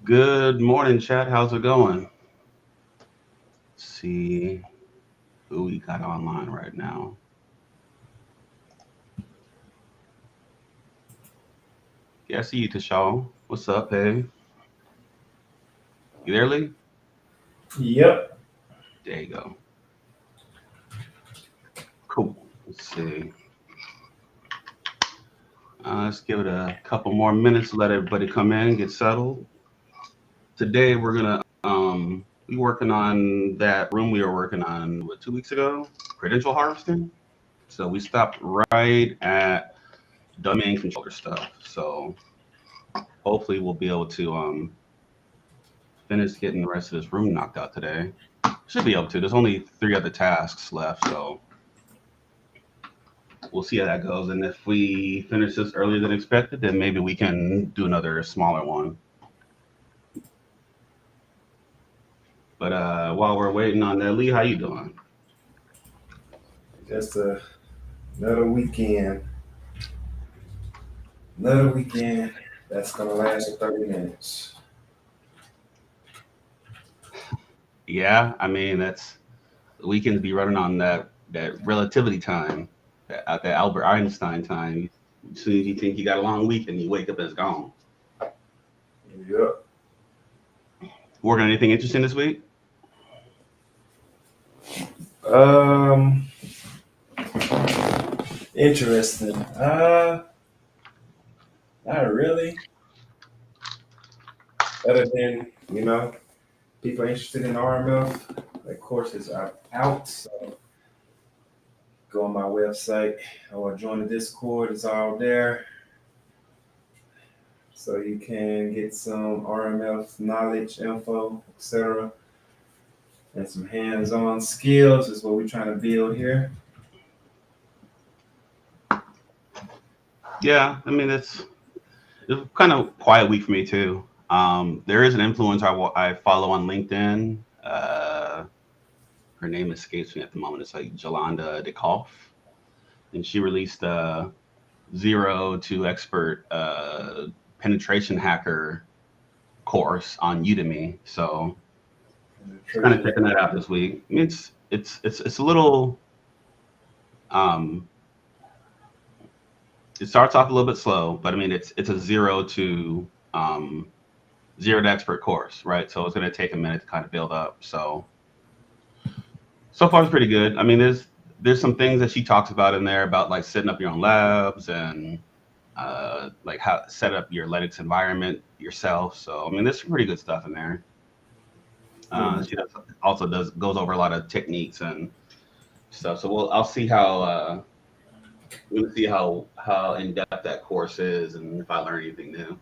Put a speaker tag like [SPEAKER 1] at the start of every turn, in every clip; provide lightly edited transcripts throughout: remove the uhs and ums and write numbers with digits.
[SPEAKER 1] Good morning, chat. How's it going? Let's see who we got online right now. Yeah, I see you, Tashal. What's up, hey? You there, Lee?
[SPEAKER 2] Yep.
[SPEAKER 1] There you go. Cool. Let's see. Let's give it a couple more minutes to let everybody come in, get settled. Today we're gonna be working on that room we were working on 2 weeks ago, credential harvesting. So we stopped right at domain controller stuff. So hopefully we'll be able to finish getting the rest of this room knocked out today. Should be able to. There's only 3 other tasks left, so we'll see how that goes. And if we finish this earlier than expected, then maybe we can do another smaller one. But while we're waiting on that, Lee, how you doing?
[SPEAKER 2] Just another weekend. Another weekend that's gonna last 30 minutes.
[SPEAKER 1] Yeah, I mean that's the weekends be running on that relativity time, that Albert Einstein time. As soon as you think you got a long weekend, you wake up and it's gone.
[SPEAKER 2] Yep.
[SPEAKER 1] Working on anything interesting this week?
[SPEAKER 2] Um, Interesting. Not really. Other than people are interested in RMF. The courses are out. So go on my website or join the Discord. It's all there. So you can get some RMF knowledge, info, etc. And some hands-on skills is what we're trying to build here.
[SPEAKER 1] Yeah, I mean it's kind of quiet week for me too. There is an influencer I follow on LinkedIn. Her name escapes me at the moment. It's like Jolanda DeKalf, and she released a zero to expert penetration hacker course on Udemy. So just kind of checking that out this week. I mean, it's a little. Um, it starts off a little bit slow, but I mean it's a um, zero to expert course, right? So it's going to take a minute to kind of build up. So far it's pretty good. I mean, there's some things that she talks about in there about like setting up your own labs and like how to set up your Linux environment yourself. So I mean, there's some pretty good stuff in there.
[SPEAKER 2] Mhm.
[SPEAKER 1] She also does goes over a lot of techniques and stuff. So I'll see how we'll see how in depth that course is and if I learn anything new.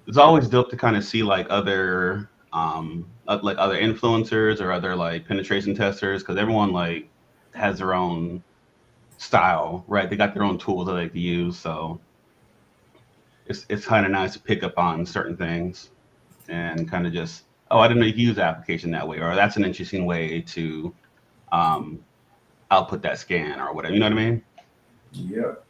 [SPEAKER 1] It's always dope to kind of see like other influencers or other like penetration testers because everyone like has their own style, right? They got their own tools that they like to use, so it's kind of nice to pick up on certain things and kind of just, oh, I didn't know you could use the application that way, or that's an interesting way to um, output that scan or whatever. You know what I mean?
[SPEAKER 2] Yep.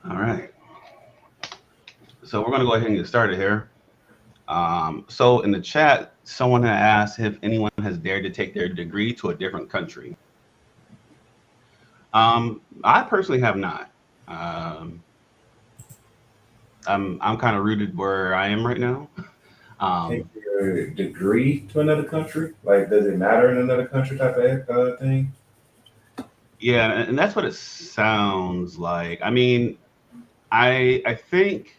[SPEAKER 1] All right. So we're gonna go ahead and get started here. So in the chat, someone had asked if anyone has dared to take their degree to a different country. I personally have not. Um, I'm kind of rooted where I am right now.
[SPEAKER 2] Take
[SPEAKER 1] Um,
[SPEAKER 2] your degree to another country? Like, does it matter in another country type of thing?
[SPEAKER 1] yeah, and that's what it sounds like. I mean, I think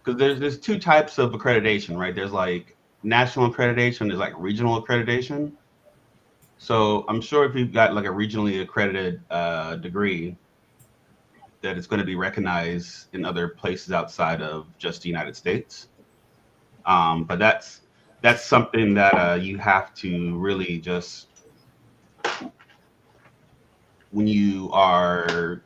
[SPEAKER 1] because there's 2 types of accreditation, right? There's like national accreditation, there's like regional accreditation. So I'm sure if you've got like a regionally accredited degree, that it's going to be recognized in other places outside of just the United States. But that's something that you have to really just when you are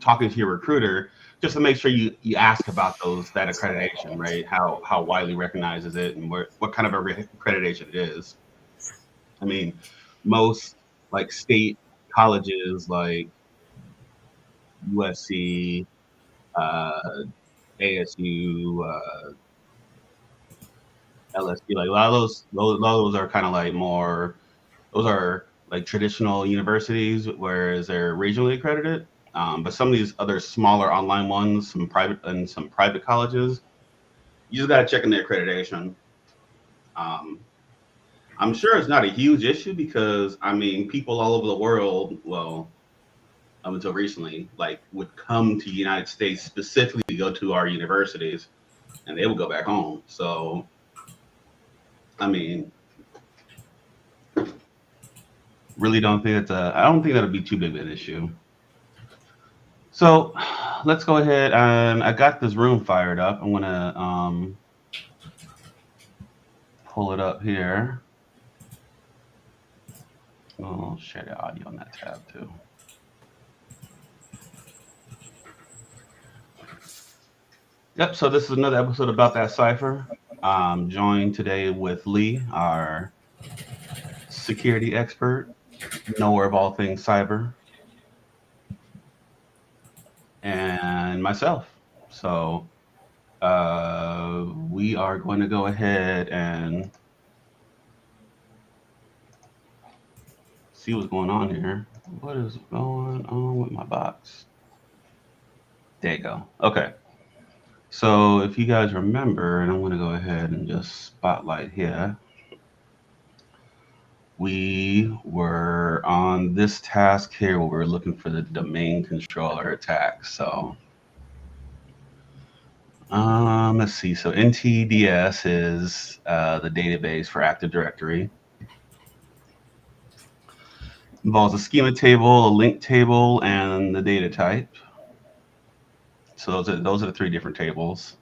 [SPEAKER 1] talking to your recruiter, just to make sure you ask about that accreditation, right? How widely recognized is it, and what kind of accreditation it is. I mean, most. like state colleges like USC, uh, ASU, LSU. Like a lot of those are kind of like more. Those are like traditional universities, whereas they're regionally accredited. But some of these other smaller online ones, some private colleges, you just got to check in their accreditation. Um, I'm sure it's not a huge issue because I mean, people all over the world, well, up until recently, like would come to the United States specifically to go to our universities, and they would go back home. So, I mean, really don't think I don't think that'll be too big of an issue. So, let's go ahead and I got this room fired up. I'm gonna pull it up here. I'll share the audio on that tab too. Yep. So this is another episode about that cipher. I'm joined today with Lee, our security expert, knower of all things cyber, and myself. So we are going to go ahead and see what's going on here. What is going on with my box? There you go. Okay. So if you guys remember, and I'm going to go ahead and just spotlight here, we were on this task here where we were looking for the domain controller attack. So let's see. So NTDS is the database for Active Directory. Involves a schema table, a link table, and the data type. So those are the three different tables.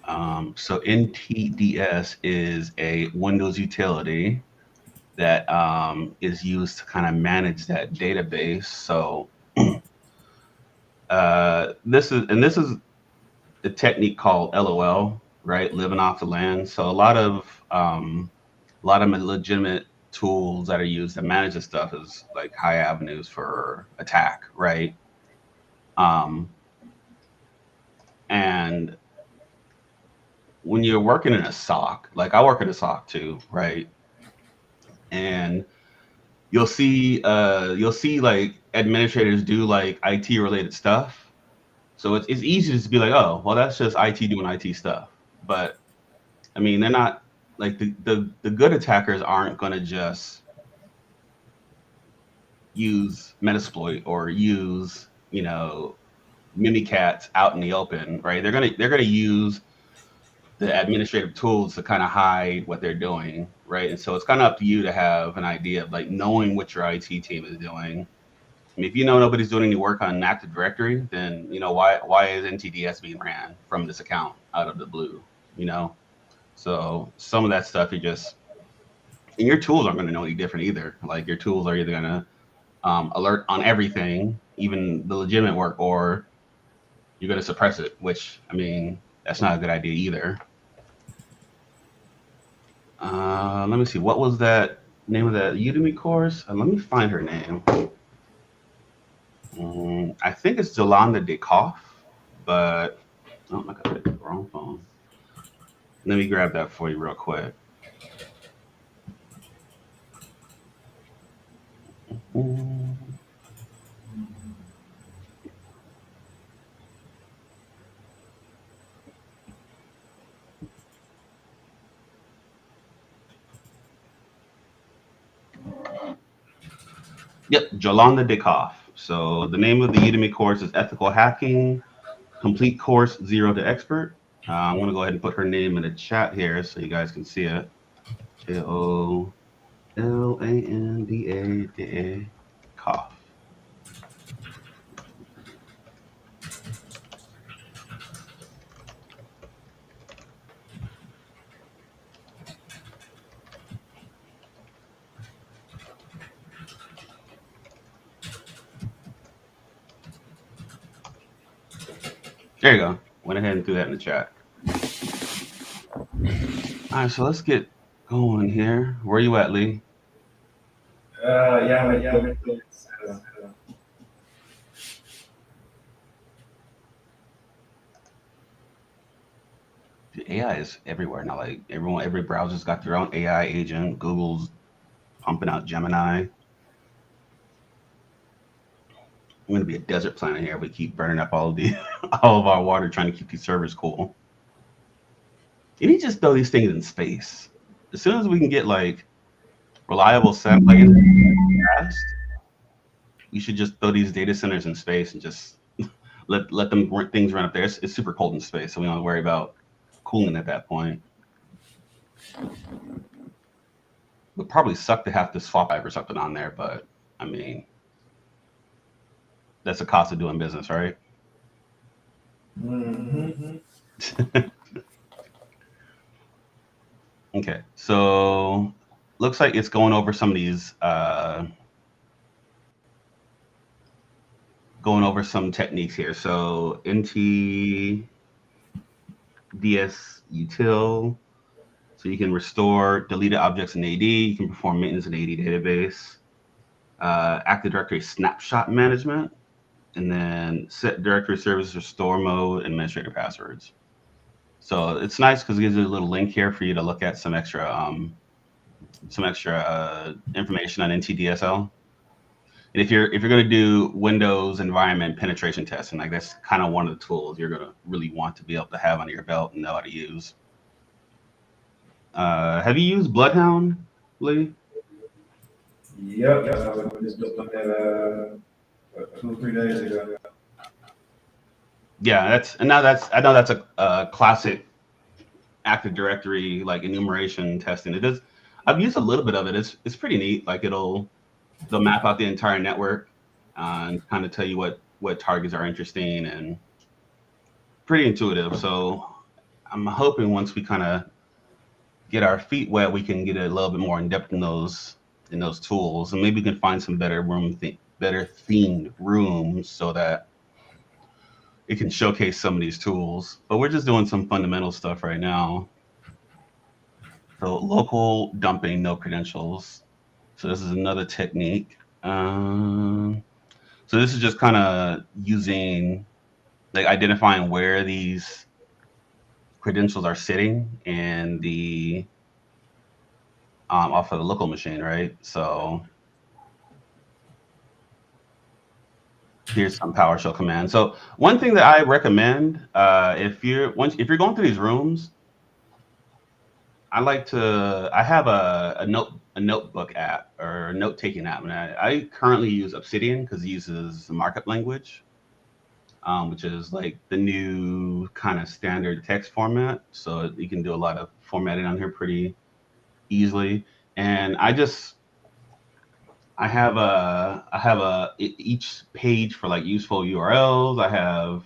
[SPEAKER 1] So NTDS is a Windows utility that is used to kind of manage that database. So this is a technique called LOL, right? Living off the land. So a lot of legitimate tools that are used to manage this stuff is like high avenues for attack, right? Um, and when you're working in a SOC, like I work in a SOC too, right? And you'll see like administrators do like IT related stuff. So it's easy just to be like, oh, well, that's just IT doing IT stuff. But I mean, they're not like the good attackers aren't going to just use Metasploit or use Mimikatz out in the open, right? They're gonna use the administrative tools to kind of hide what they're doing, right? And so it's kind of up to you to have an idea of like knowing what your IT team is doing. I mean, if you know nobody's doing any work on Active Directory, then why is NTDS being ran from this account out of the blue? You know, so some of that stuff and your tools aren't going to know any different either. Like your tools are either going to alert on everything, even the legitimate work, or you're going to suppress it. Which I mean, that's not a good idea either. Let me see. What was that name of that Udemy course? Let me find her name. I think it's Jolanda DeKoff, but oh my god, the wrong phone. Let me grab that for you real quick. Yep, Jolanda DeKoff. So the name of the Udemy course is Ethical Hacking, Complete Course Zero to Expert. I'm going to go ahead and put her name in the chat here so you guys can see it. Jolanda Koff. There you go. Went ahead and threw that in the chat. All right, so let's get going here. Where you at, Lee?
[SPEAKER 2] Yeah.
[SPEAKER 1] AI is everywhere now. Like every browser's got their own AI agent. Google's pumping out Gemini. We're gonna be a desert planet here. We keep burning up all of the all of our water trying to keep these servers cool. You need to just throw these things in space. As soon as we can get like reliable satellite internet fast, we should just throw these data centers in space and just let them things run up there. It's super cold in space, so we don't worry about cooling at that point. Would probably suck to have to swap pipe or something on there, but I mean, that's the cost of doing business, right?
[SPEAKER 2] Mm-hmm.
[SPEAKER 1] Okay, so looks like it's going over some of these, going over some techniques here. So NTDS util, so you can restore deleted objects in AD. You can perform maintenance in AD database. Active Directory snapshot management, and then set directory services restore mode, administrator passwords. So it's nice because it gives you a little link here for you to look at some extra information on NTDSL. And if you're going to do Windows environment penetration testing, like that's kind of one of the tools you're going to really want to be able to have under your belt and know how to use. Have you used Bloodhound, Lee?
[SPEAKER 2] Yep. I just looked at 2 or 3 days ago.
[SPEAKER 1] Yeah, I know that's a classic Active Directory like enumeration testing. It does. I've used a little bit of it. It's pretty neat. Like they'll map out the entire network and kind of tell you what targets are interesting and pretty intuitive. So I'm hoping once we kind of get our feet wet, we can get a little bit more in depth in those tools, and maybe we can find some better themed rooms so that it can showcase some of these tools. But we're just doing some fundamental stuff right now. So local dumping, no credentials. So this is another technique. So this is just kind of using like identifying where these credentials are sitting and the off of the local machine, right? So here's some PowerShell commands. So one thing that I recommend if you're going through these rooms, I have a notebook app or a note taking app, and I currently use Obsidian because it uses the markup language, which is like the new kind of standard text format. So you can do a lot of formatting on here pretty easily. And I have each page for like useful URLs. I have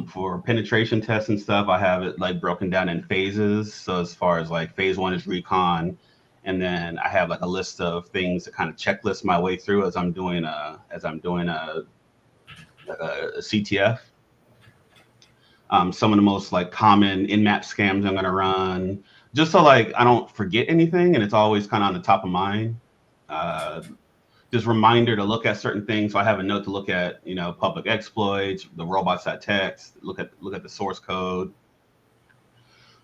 [SPEAKER 1] for penetration tests and stuff, I have it like broken down in phases. So as far as like phase one is recon, and then I have like a list of things to kind of checklist my way through as I'm doing a CTF. Some of the most like common in-map scams I'm gonna run, just so like I don't forget anything, and it's always kind of on the top of mind. Uh, just reminder to look at certain things. So I have a note to look at, public exploits, the robots.txt, look at the source code.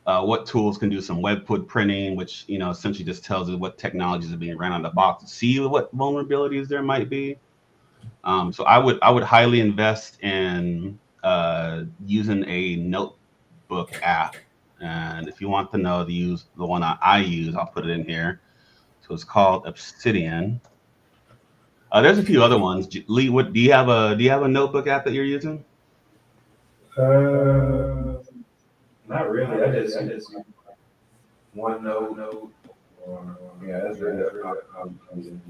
[SPEAKER 1] What tools can do some webhook printing, which essentially just tells us what technologies are being ran on the box to see what vulnerabilities there might be. So I would highly invest in using a notebook app. And if you want to know the one I use, I'll put it in here. So it's called Obsidian. There's a few other ones. Lee, what do you have a notebook app that you're using?
[SPEAKER 2] Uh, Not really. I just use OneNote. Yeah, that's really all I'm using.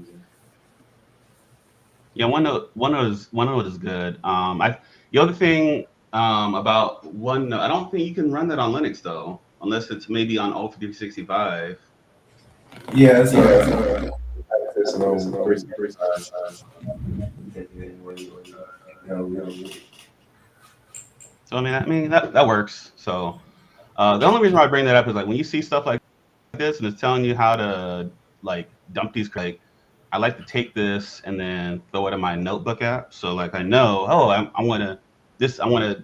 [SPEAKER 1] Yeah, OneNote is good. The other thing about OneNote, I don't think you can run that on Linux though, unless it's maybe on Alt5065.
[SPEAKER 2] Yeah, it's an old 365.
[SPEAKER 1] So I mean that works. So the only reason why I bring that up is like when you see stuff like this and it's telling you how to like dump these, like I like to take this and then throw it in my notebook app. So like I know, oh, I want to this. I want to.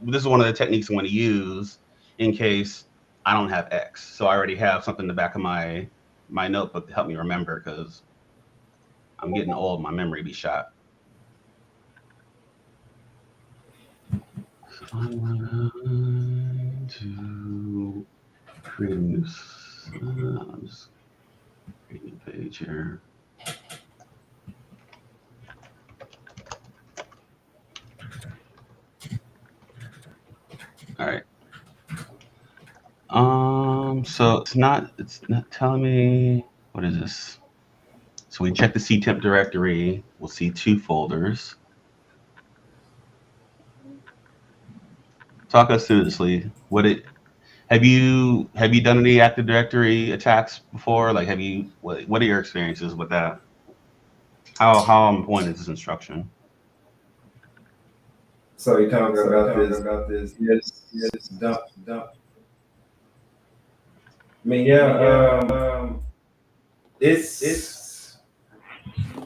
[SPEAKER 1] This is one of the techniques I want to use in case I don't have X. So I already have something in the back of my notebook to help me remember because I'm getting old. My memory be shot. So I'm going to create a new. I'm just creating a page here. All right. So it's not telling me what is this? So we check the ctemp directory. We'll see two folders. Talk us through this, Lee. Have you done any Active Directory attacks before? Like what are your experiences with that? How important is this instruction?
[SPEAKER 2] So you're talking about this, yes, dump. I mean, yeah, it's.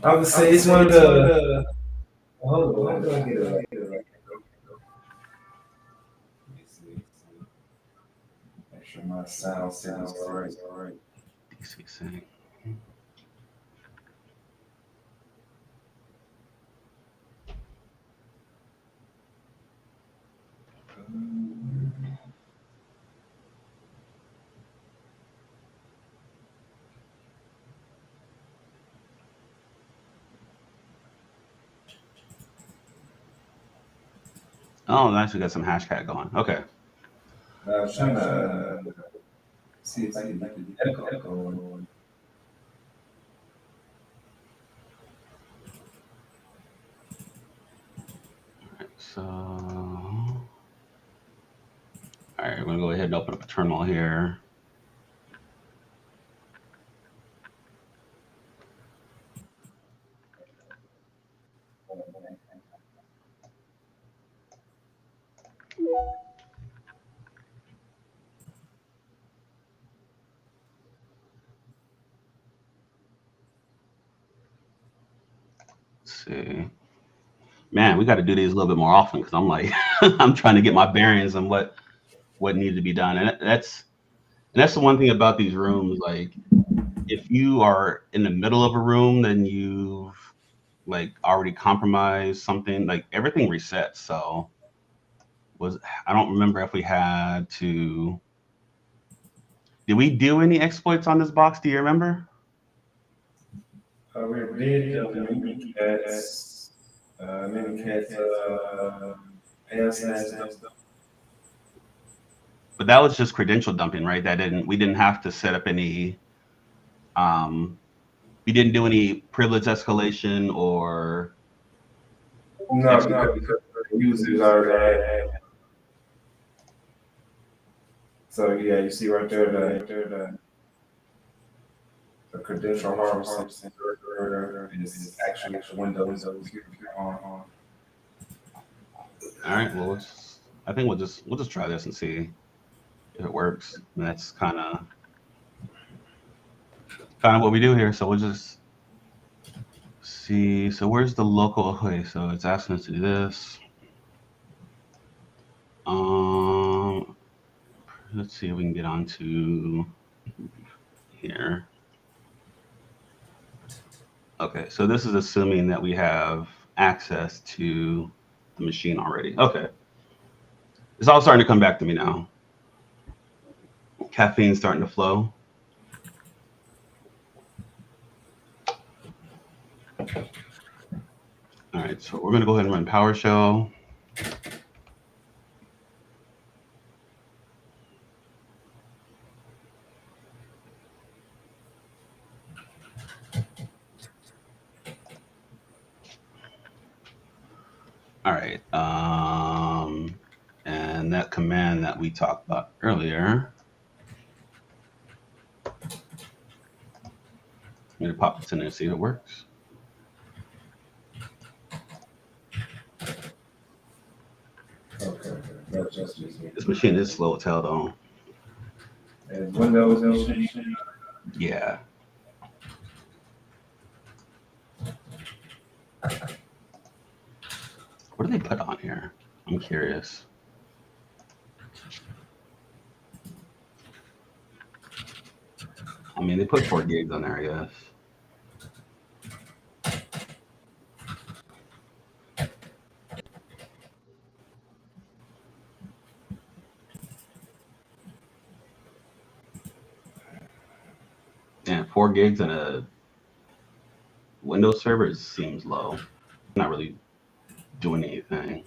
[SPEAKER 2] I would say it's one of the. Hold on, how do I get it right? Let me see. Make sure my sound sounds all right.
[SPEAKER 1] DC setting. Oh, nice. We got some hashtag going. Okay.
[SPEAKER 2] I was trying to see if I can get the echo going.
[SPEAKER 1] So, all right, we're gonna go ahead and open up a terminal here. Let's see. Man, we got to do these a little bit more often because I'm like, I'm trying to get my bearings on what needs to be done, and that's the one thing about these rooms. Like, if you are in the middle of a room, then you've like already compromised something. Like everything resets. So was I don't remember if we had to. Did we do any exploits on this box? Do you remember?
[SPEAKER 2] We did Mimikatz, past and stuff.
[SPEAKER 1] But that was just credential dumping, right? We didn't have to set up any. Um, we didn't do any privilege escalation or.
[SPEAKER 2] No, because the users already had. So yeah, you see right there the credential harvesting is actually Windows on.
[SPEAKER 1] All right. Well, I think we'll just try this and see if it works. And that's kind of what we do here. So we'll just see. So where's the local? Okay, so it's asking us to do this. Let's see if we can get onto here. Okay, so this is assuming that we have access to the machine already. Okay. It's all starting to come back to me now. Caffeine's starting to flow. All right, so we're going to go ahead and run PowerShell. All right, and that command that we talked about earlier, I'm going to pop this in there and see if it works.
[SPEAKER 2] Okay.
[SPEAKER 1] This machine is slow as hell, though.
[SPEAKER 2] And Windows machine.
[SPEAKER 1] Yeah. What do they put on here? I'm curious. I mean, they put 4 gigs on there, I guess. And 4 gigs in a Windows server seems low. Not really doing anything.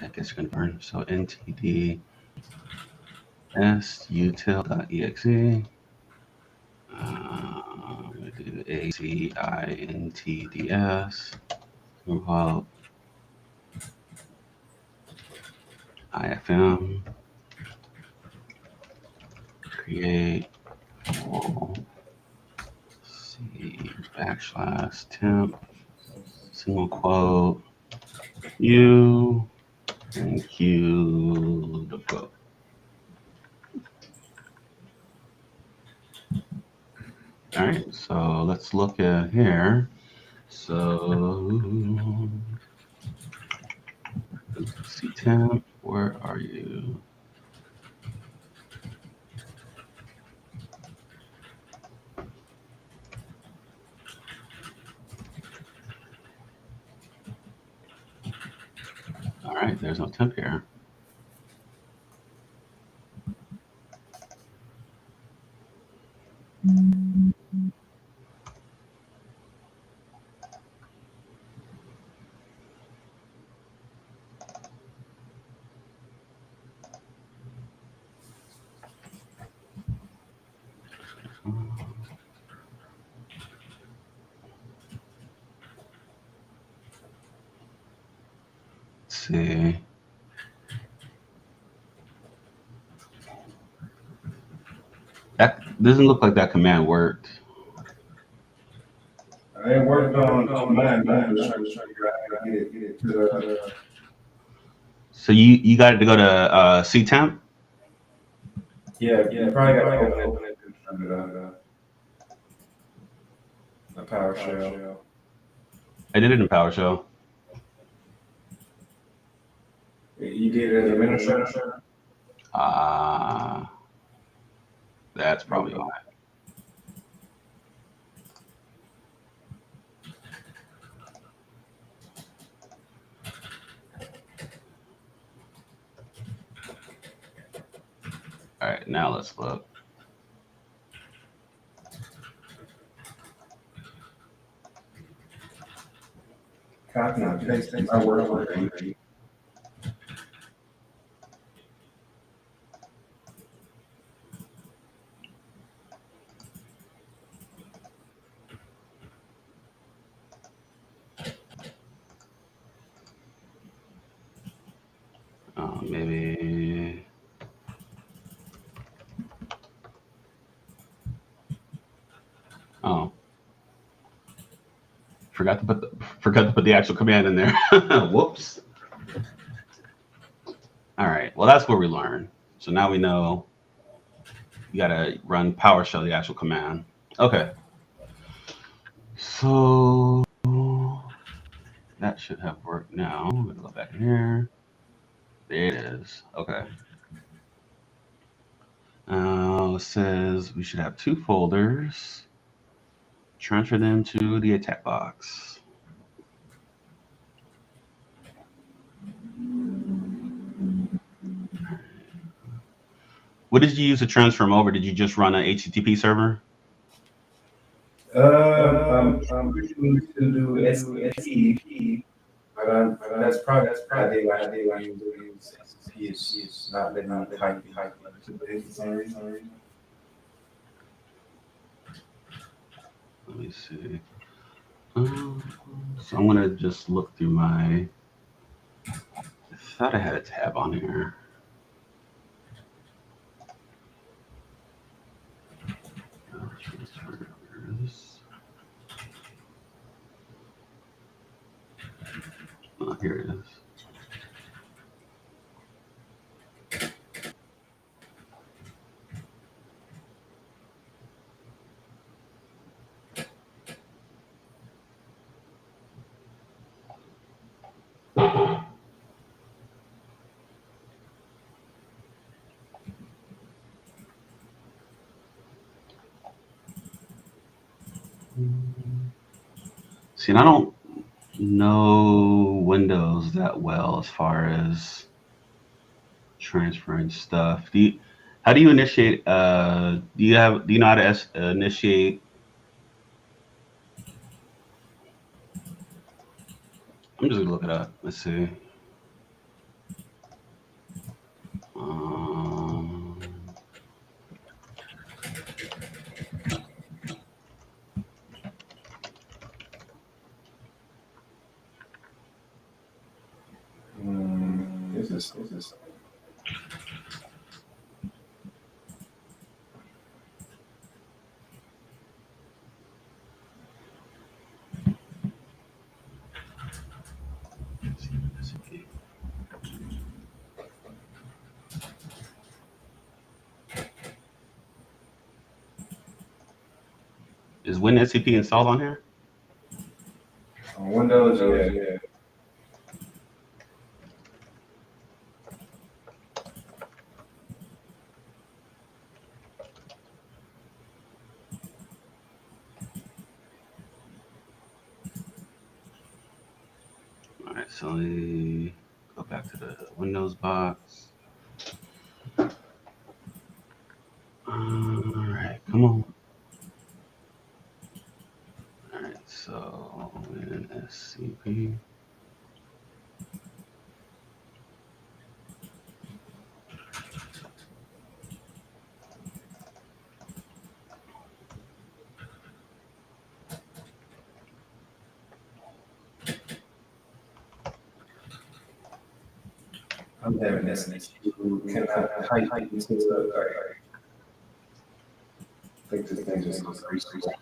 [SPEAKER 1] I guess you can burn. So ntd sutil.exe. Do acintds. Compile ifm. Create full c /temp single quote u and q the quote. All right, so let's look at here. So ctemp, where are you? All right, there's no temp here. Let's see. That doesn't look like that command worked.
[SPEAKER 2] I ain't worked on mine, but I'm just trying to figure out how to get it to the.
[SPEAKER 1] So you got to go to ctemp.
[SPEAKER 2] Yeah, you probably got to open it and turn it a PowerShell.
[SPEAKER 1] I did it in PowerShell.
[SPEAKER 2] You did it as administrator?
[SPEAKER 1] That's probably why. All right, now let's look.
[SPEAKER 2] Copy and paste my work already.
[SPEAKER 1] Maybe. Oh, forgot to put the actual command in there. Whoops. All right. Well, that's where we learn. So now we know you gotta run PowerShell, the actual command. Okay. So that should have worked now. I'm gonna go back in here. There it is. Okay. It says we should have 2 folders. Transfer them to the attack box. What did you use to transfer them over? Did you just run an HTTP server?
[SPEAKER 2] I'm trying to do STP, but that's probably I did when you use STP. It's not letting me type for some reason.
[SPEAKER 1] Let me see. So I'm gonna just look through my. I thought I had a tab on here. Oh, here it is. See, and I don't know Windows that well as far as transferring stuff. How do you initiate? Do you know how to initiate? I'm just gonna look it up. Let's see. Um,
[SPEAKER 2] Is this?
[SPEAKER 1] is WinSCP installed on here?
[SPEAKER 2] On Windows, yeah.
[SPEAKER 1] All right, so let me go back to the Windows box. All right, come on. All right, so WinSCP.
[SPEAKER 2] I'm having this issue. Can I type into the I think this thing just goes restart.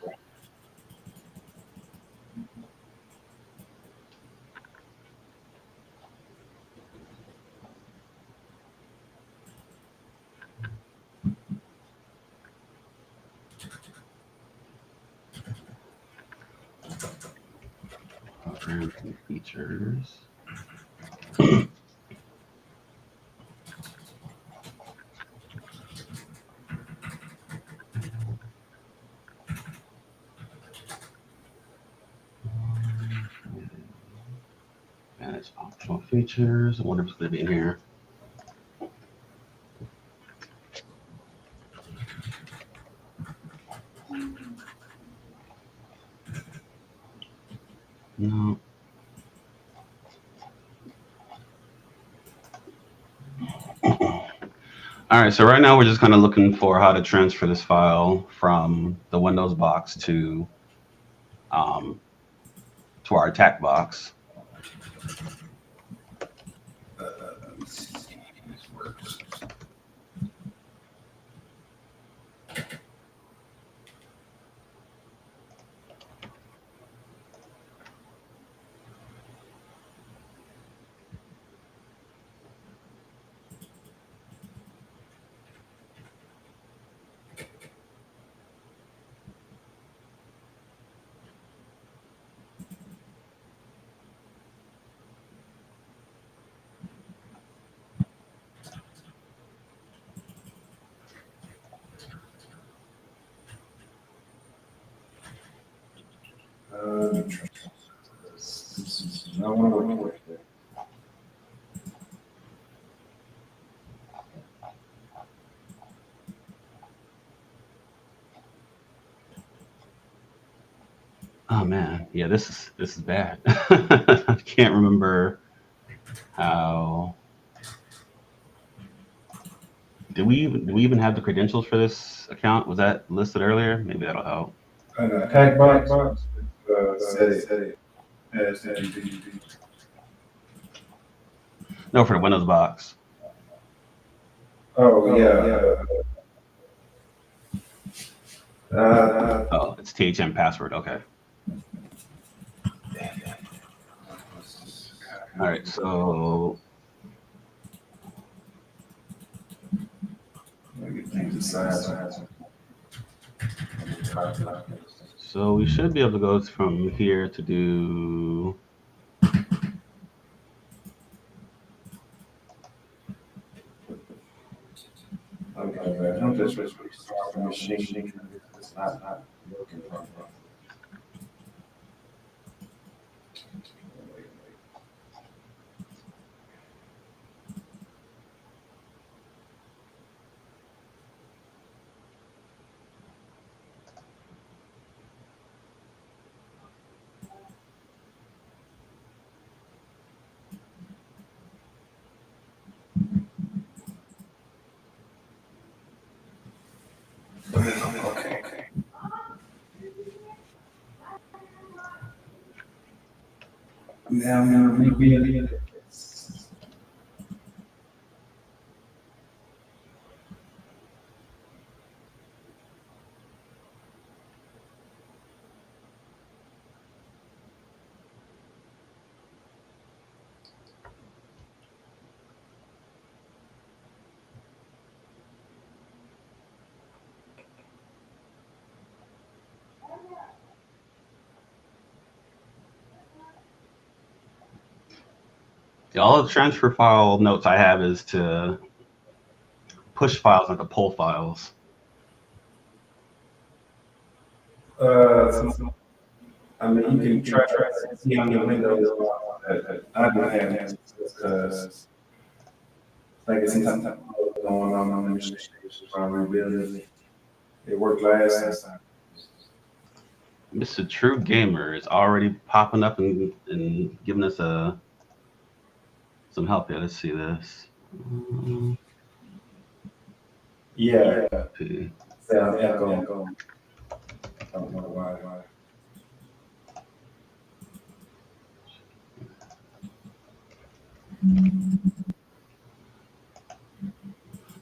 [SPEAKER 1] Programs and features. Manage optional features. I wonder if it's going to be in here. No. All right, so right now we're just kind of looking for how to transfer this file from the Windows box um, to our attack box.
[SPEAKER 2] Let me see if this works. I want to record it.
[SPEAKER 1] Oh man, yeah, this is bad. I can't remember how. Do we even have the credentials for this account? Was that listed earlier? Maybe that'll help.
[SPEAKER 2] Tag box. Set it as the
[SPEAKER 1] No, for the Windows box.
[SPEAKER 2] Oh yeah.
[SPEAKER 1] Oh, it's THM password. Okay. All right. So
[SPEAKER 2] Get things aside.
[SPEAKER 1] so we should be able to go from here to do.
[SPEAKER 2] Okay, I'm just restart the machine. It's not working properly. Now I'm gonna rebuild it.
[SPEAKER 1] All the transfer file notes I have is to push files, not to pull files.
[SPEAKER 2] So, I mean, you can try to see on your Windows, but I don't have it because like it's some type of going on the machine. So I rebuild it. It worked last time.
[SPEAKER 1] Mr. True Gamer is already popping up and giving us some help here. Let's see this.
[SPEAKER 2] Yeah,
[SPEAKER 1] Okay.
[SPEAKER 2] sound echo. I don't know why.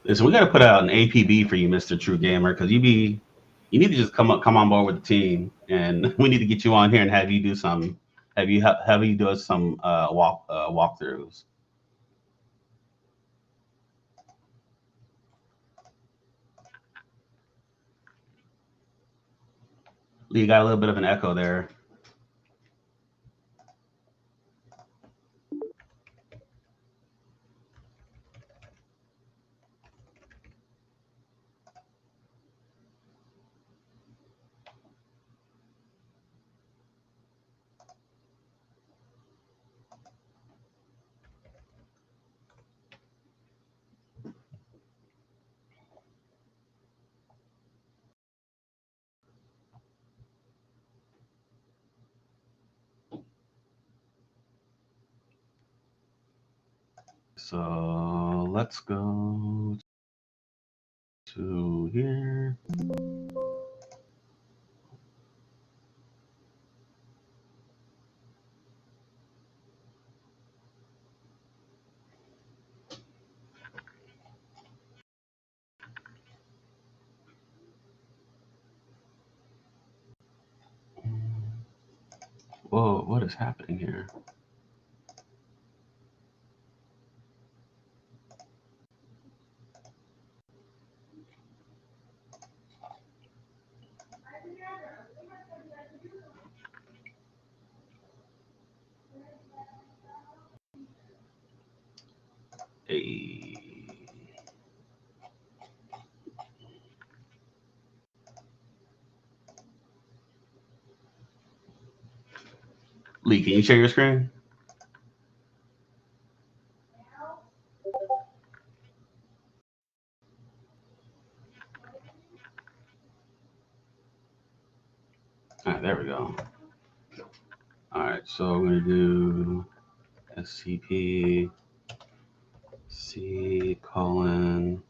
[SPEAKER 1] Listen, we got to put out an APB for you, Mr. True Gamer, because you need to just come on board with the team, and we need to get you on here and have you do some, have you do some walkthroughs. Lee, you got a little bit of an echo there. So let's go to here. Whoa, what is happening here? Hey. Lee, can you share your screen? All right, there we go. All right, so we're gonna do SCP C : / temp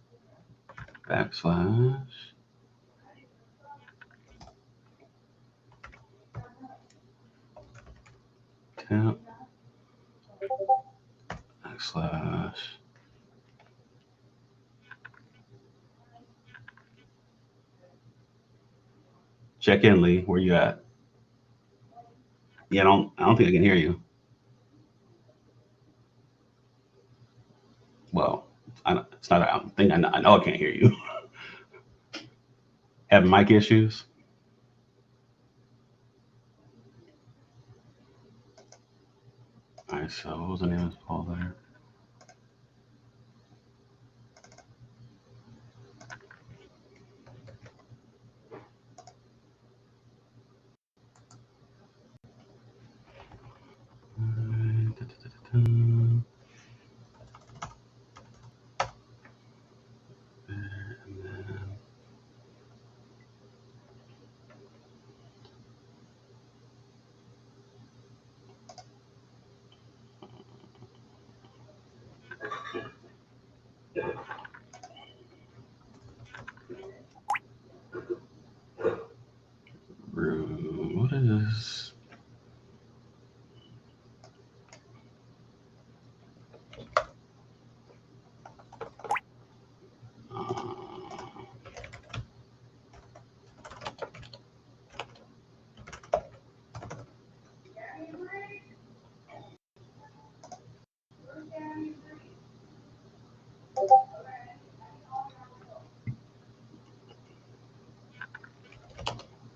[SPEAKER 1] / check in, Lee. Where you at? Yeah, I don't think I can hear you. Well, it's not. I don't think I know I can't hear you. Having mic issues. All right, so what was the name of this poll there? What is?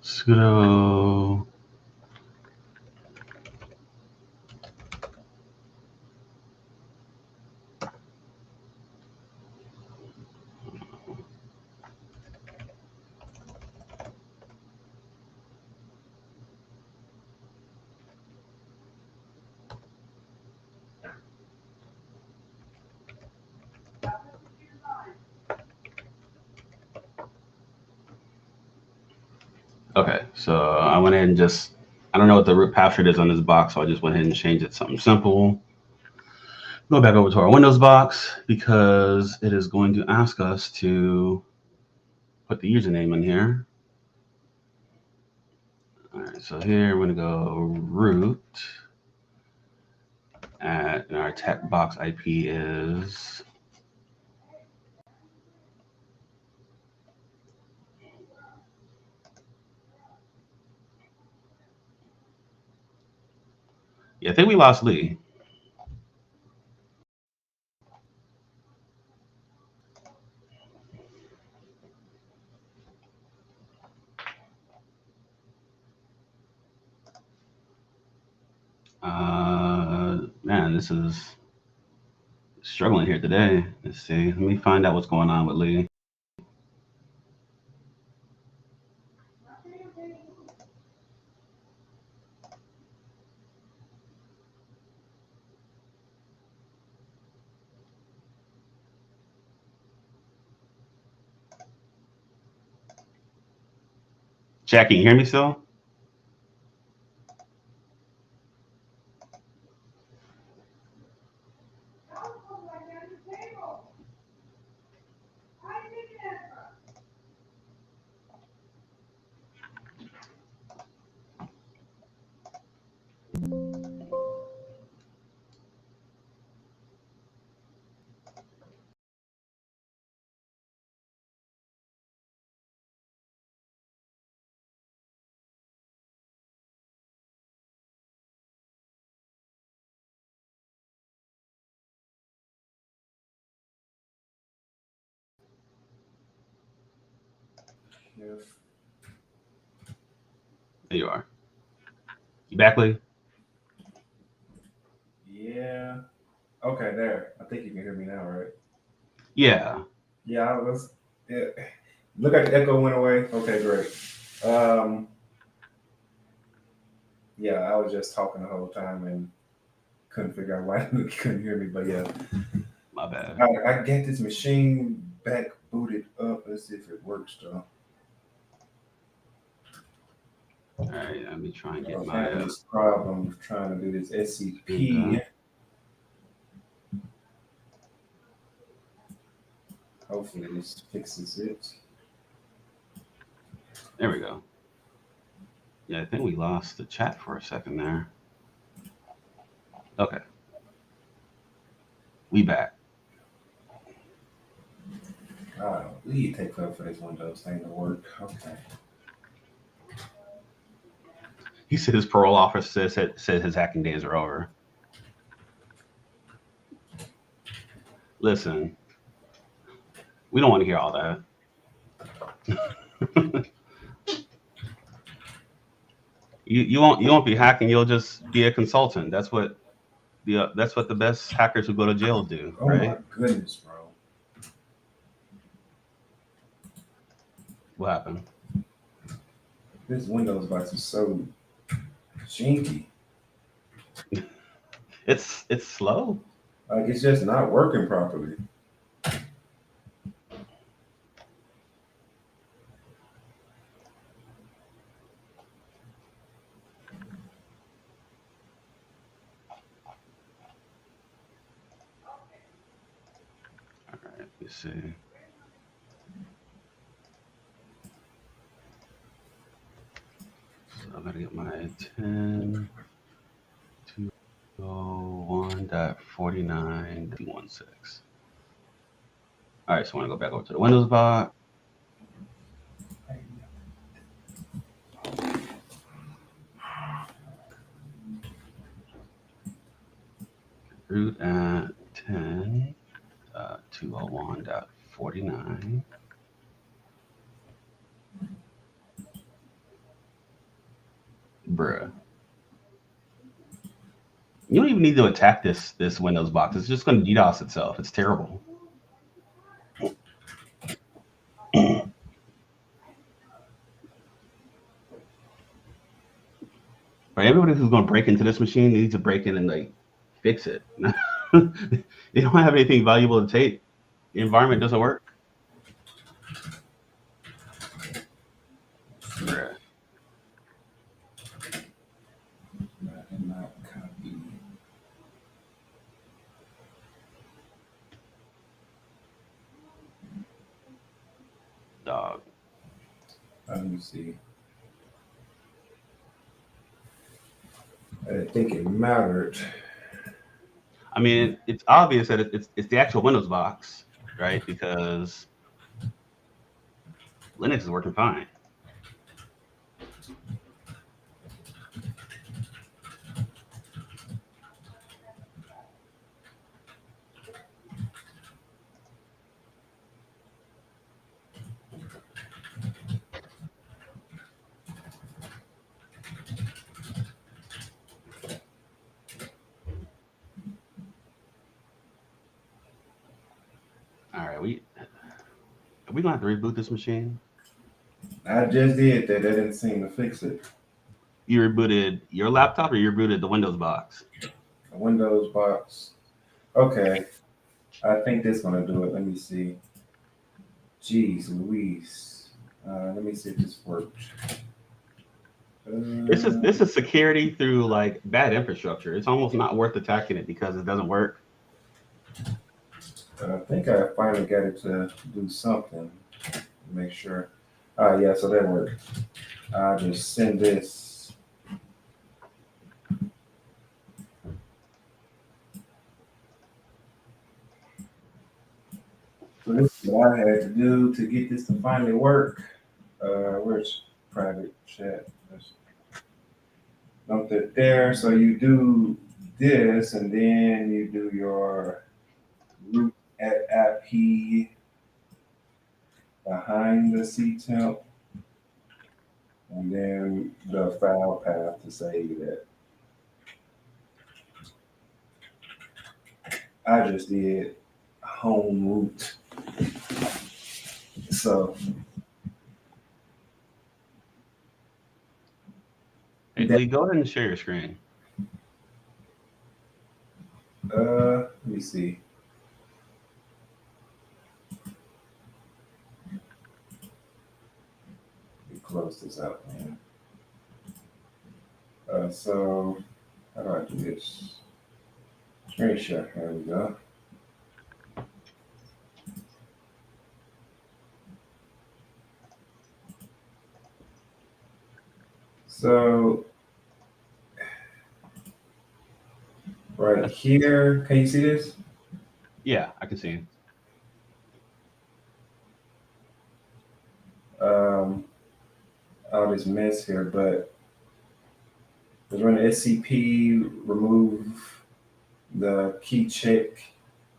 [SPEAKER 1] sudo. Okay, so I went ahead and just, I don't know what the root password is on this box, so I just went ahead and changed it to something simple. Go back over to our Windows box because it is going to ask us to put the username in here. All right, so here we're going to go root at, and our tech box IP is I think we lost Lee. Man, this is struggling here today. Let's see. Let me find out what's going on with Lee. Jack, can you hear me still?
[SPEAKER 2] Yes.
[SPEAKER 1] There you are. You back, Lee?
[SPEAKER 2] Yeah. Okay, there. I think you can hear me now, right?
[SPEAKER 1] Yeah.
[SPEAKER 2] Yeah, I was. Yeah. Look like the echo went away. Okay, great. Um, yeah, I was just talking the whole time and couldn't figure out why you couldn't hear me. But yeah,
[SPEAKER 1] My bad.
[SPEAKER 2] I get this machine back booted up. Let's see if it works though.
[SPEAKER 1] All right, let me try and
[SPEAKER 2] I
[SPEAKER 1] get
[SPEAKER 2] was
[SPEAKER 1] my
[SPEAKER 2] having this problem trying to do this
[SPEAKER 1] screen
[SPEAKER 2] SCP.
[SPEAKER 1] up.
[SPEAKER 2] Hopefully this fixes it.
[SPEAKER 1] There we go. Yeah, I think we lost the chat for a second there. Okay. We back.
[SPEAKER 2] What do you take up for this Windows thing to work? Okay.
[SPEAKER 1] He said his parole officer said his hacking days are over. Listen, we don't want to hear all that. you won't be hacking. You'll just be a consultant. That's what the best hackers who go to jail do,
[SPEAKER 2] Oh my
[SPEAKER 1] right?
[SPEAKER 2] goodness, bro.
[SPEAKER 1] What happened?
[SPEAKER 2] This Windows box is so jinky.
[SPEAKER 1] It's slow.
[SPEAKER 2] Like it's just not working properly.
[SPEAKER 1] All right, let me see. So I gotta get my 10.201.49.16. All right, so I want to go back over to the Windows box. Root at 10.201.49. Bruh. You don't even need to attack this Windows box. It's just going to DDoS itself. It's terrible. But everybody who's going to break into this machine needs to break in and like fix it. They don't have anything valuable to take. The environment doesn't work. Bruh.
[SPEAKER 2] I did not copy.
[SPEAKER 1] Dog.
[SPEAKER 2] Let me see. I didn't think it mattered.
[SPEAKER 1] I mean, it's obvious that it's the actual Windows box, right? Because Linux is working fine. All right, are we gonna have to reboot this machine?
[SPEAKER 2] I just did that. That didn't seem to fix it.
[SPEAKER 1] You rebooted your laptop or you rebooted the Windows box?
[SPEAKER 2] A Windows box. Okay. I think this gonna do it. Let me see. Jeez Louise. Let me see if this works.
[SPEAKER 1] This is security through like bad infrastructure. It's almost not worth attacking it because it doesn't work.
[SPEAKER 2] I think I finally got it to do something. Make sure. Yeah, so that worked. I'll just send this. So this is what I had to do to get this to finally work. Where's private chat? Dump it there. So you do this, and then you do your root at IP behind the ctemp, and then the file path to save that. I just did home root. So
[SPEAKER 1] Hey, Lee, go ahead and share your screen.
[SPEAKER 2] let me see. Let me close this out, man. So how do I do this? Screen share. There we go. So right here, can you see this?
[SPEAKER 1] Yeah, I can see.
[SPEAKER 2] All this mess here, but let's run the SCP, remove the key check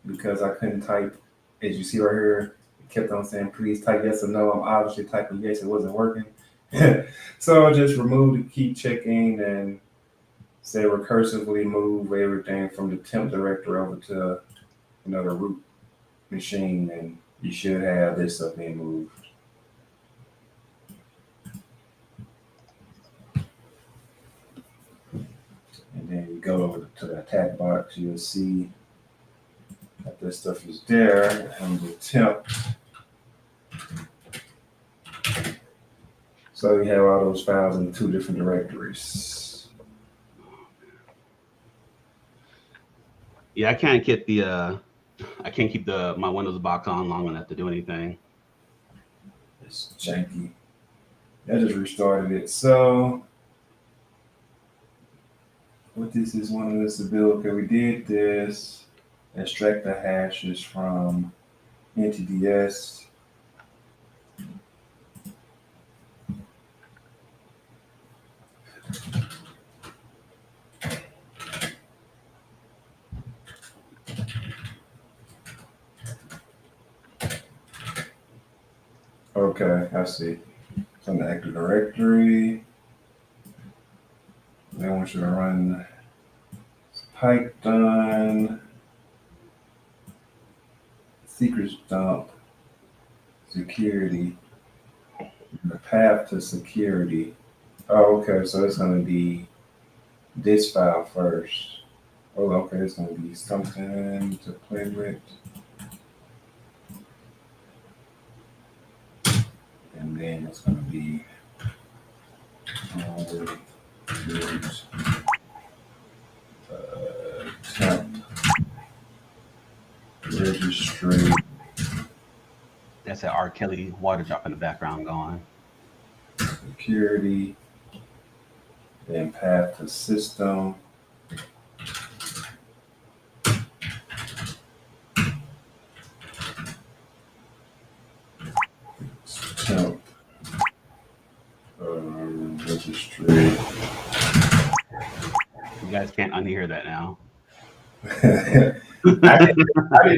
[SPEAKER 2] because I couldn't type. As you see right here, it kept on saying, please type yes or no. I'm obviously typing yes, it wasn't working. So just remove the key checking and say recursively move everything from the temp directory over to another root machine, and you should have this stuff being moved. And then you go over to the attack box, you'll see that this stuff is there and the temp. So you have all those files in two different directories.
[SPEAKER 1] Yeah, I can't get I can't keep my Windows box on long enough to do anything.
[SPEAKER 2] It's janky. I just restarted it. So what this is one of this to build. Okay, we did this. Extract the hashes from NTDS. Okay, I see. It's on the Active Directory. They want you to run Python, secrets dump, security, the path to security. Oh, okay, so it's going to be this file first. Oh, okay, it's going to be something to play with. And then it's going to be temp registry.
[SPEAKER 1] That's that R. Kelly water drop in the background going.
[SPEAKER 2] Security, then path to system. Temp registry.
[SPEAKER 1] You guys can't unhear that now.
[SPEAKER 2] I didn't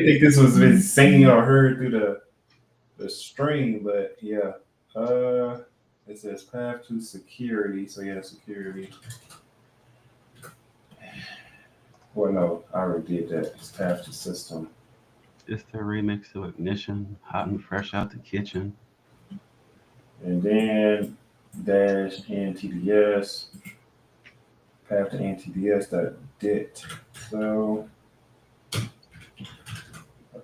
[SPEAKER 2] think this was been singing or heard through the string, but yeah. It says path to security. So yeah, security. Well, no, I already did that. It's path to system.
[SPEAKER 1] It's the remix to Ignition, hot and fresh out the kitchen.
[SPEAKER 2] And then dash NTDS. Path to NTDS that dit. So I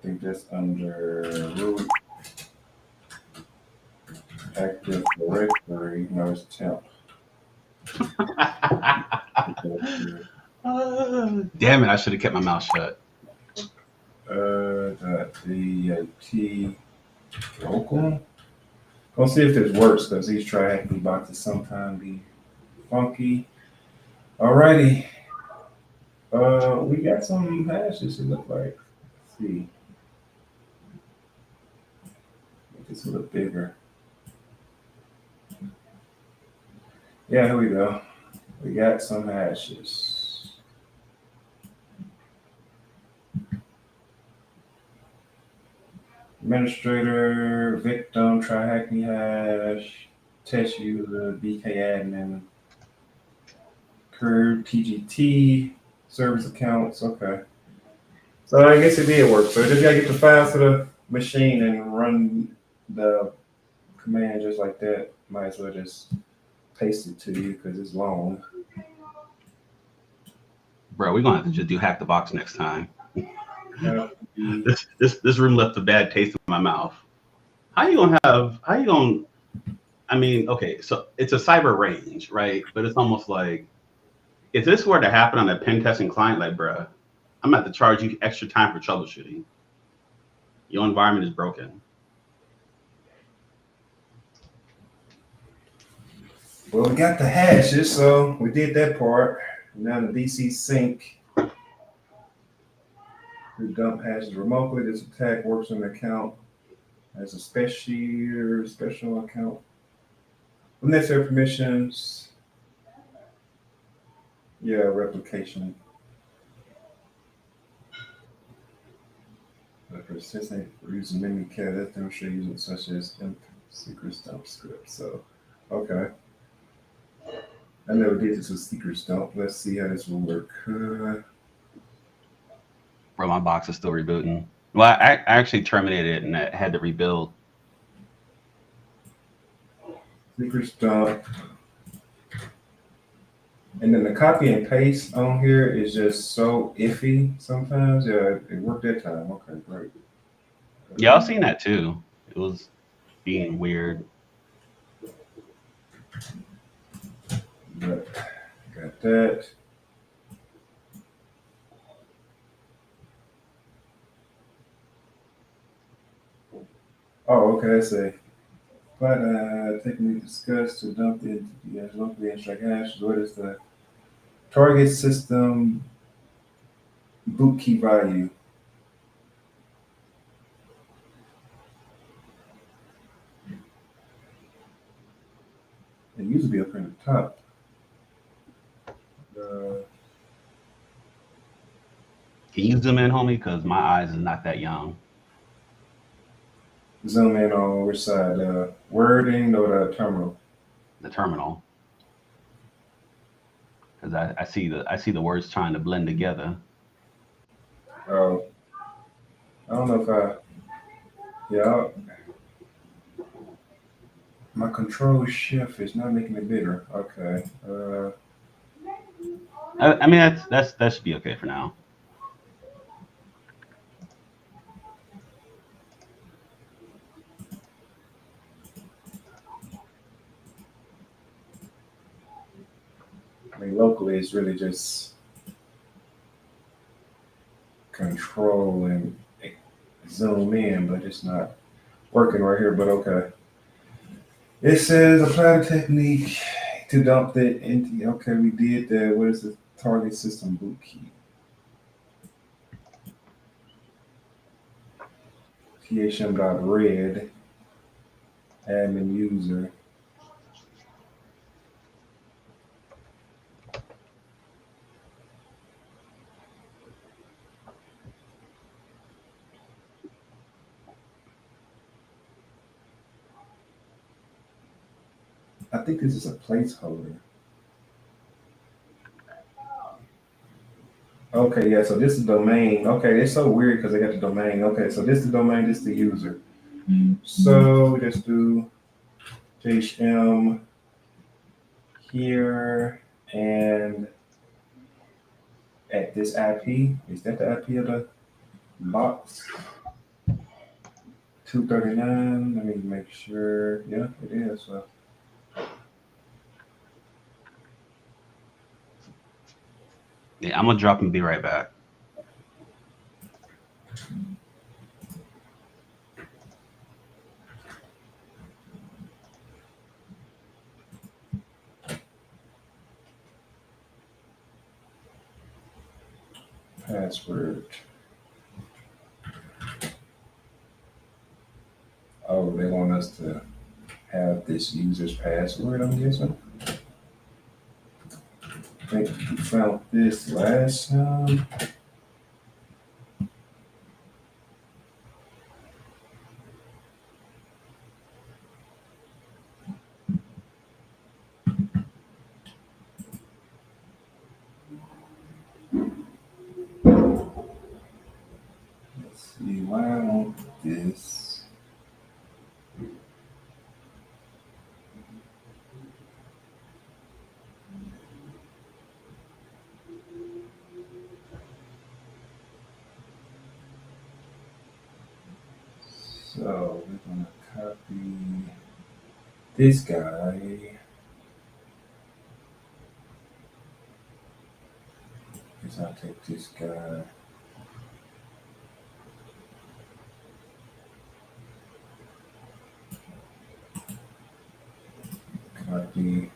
[SPEAKER 2] think that's under root active directory. No, it's temp.
[SPEAKER 1] Damn it, I should have kept my mouth shut.
[SPEAKER 2] .dat local. We'll see if this works because these try-hacking boxes sometimes be funky. Alrighty. We got some hashes, it look like. Let's see. Make this a little bigger. Yeah, here we go. We got some hashes. Administrator, victim, try hack me hash, test user, BK admin, curve, TGT, service accounts. Okay. So I guess it did work. So just gotta get the files to the machine and run the command just like that. Might as well just paste it to you because it's long.
[SPEAKER 1] Bro, we're gonna have to just do hack the box next time.
[SPEAKER 2] Yeah.
[SPEAKER 1] This room left a bad taste in my mouth. How you gonna I mean, okay, so it's a cyber range, right? But it's almost like if this were to happen on a pen testing client, like, bruh, I'm about to charge you extra time for troubleshooting. Your environment is broken.
[SPEAKER 2] Well, we got the hashes, so we did that part. Now the DC sync. We dump hashes remotely. This attack works on the account as a special account. With necessary permissions. Yeah, replication. The persistent using many cat that demonstrate using such as secret dump script. So, okay. I never did this with secret dump. Let's see how this will work.
[SPEAKER 1] Bro, my box is still rebooting. Well, I actually terminated it and I had to rebuild.
[SPEAKER 2] Secret dump. And then the copy and paste on here is just so iffy sometimes. Yeah, it worked that time. Okay, great.
[SPEAKER 1] Yeah, I've seen that too. It was being weird.
[SPEAKER 2] But got that. Oh, okay. Let's say, but technically discussed to dump the locally extract hashes. What is the target system boot key value? It used to be up in the top.
[SPEAKER 1] Can you zoom in, homie? Because my eyes is not that young.
[SPEAKER 2] Zoom in on which side, the wording or the terminal?
[SPEAKER 1] The terminal. because I see the words trying to blend together.
[SPEAKER 2] Oh, I don't know if yeah, my control shift is not making it bigger. Okay.
[SPEAKER 1] I mean that should be okay for now.
[SPEAKER 2] I mean, locally, it's really just control and zoom in, but it's not working right here. But okay. It says apply the technique to dump the into. Okay, we did that. What is the target system boot key? THM.red, admin user. I think this is a placeholder. Okay, yeah, so this is the domain. Okay, it's so weird because they got the domain. Okay, so this is the domain, this is the user. So just do HM here and at this IP. Is that the IP of the box? 239. Let me make sure. Yeah, it is. So
[SPEAKER 1] Yeah, I'm gonna drop and be right back.
[SPEAKER 2] password. Oh, they want us to have this user's password, I'm guessing. I think we found this last time. Let's see, why I want this. So we're gonna copy this guy. Guess I'll take this guy. Copy.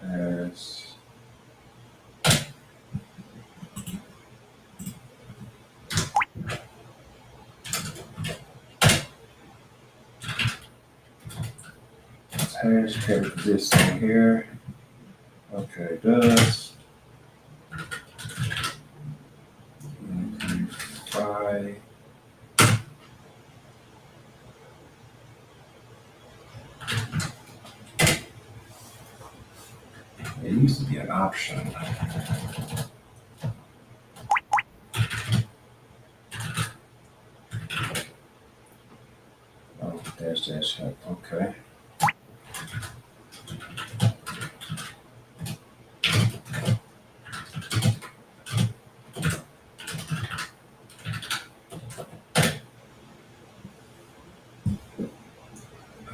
[SPEAKER 2] Pass. Hashtag this in here. Okay, does. 5. It used to be an option. Oh, dash. Okay.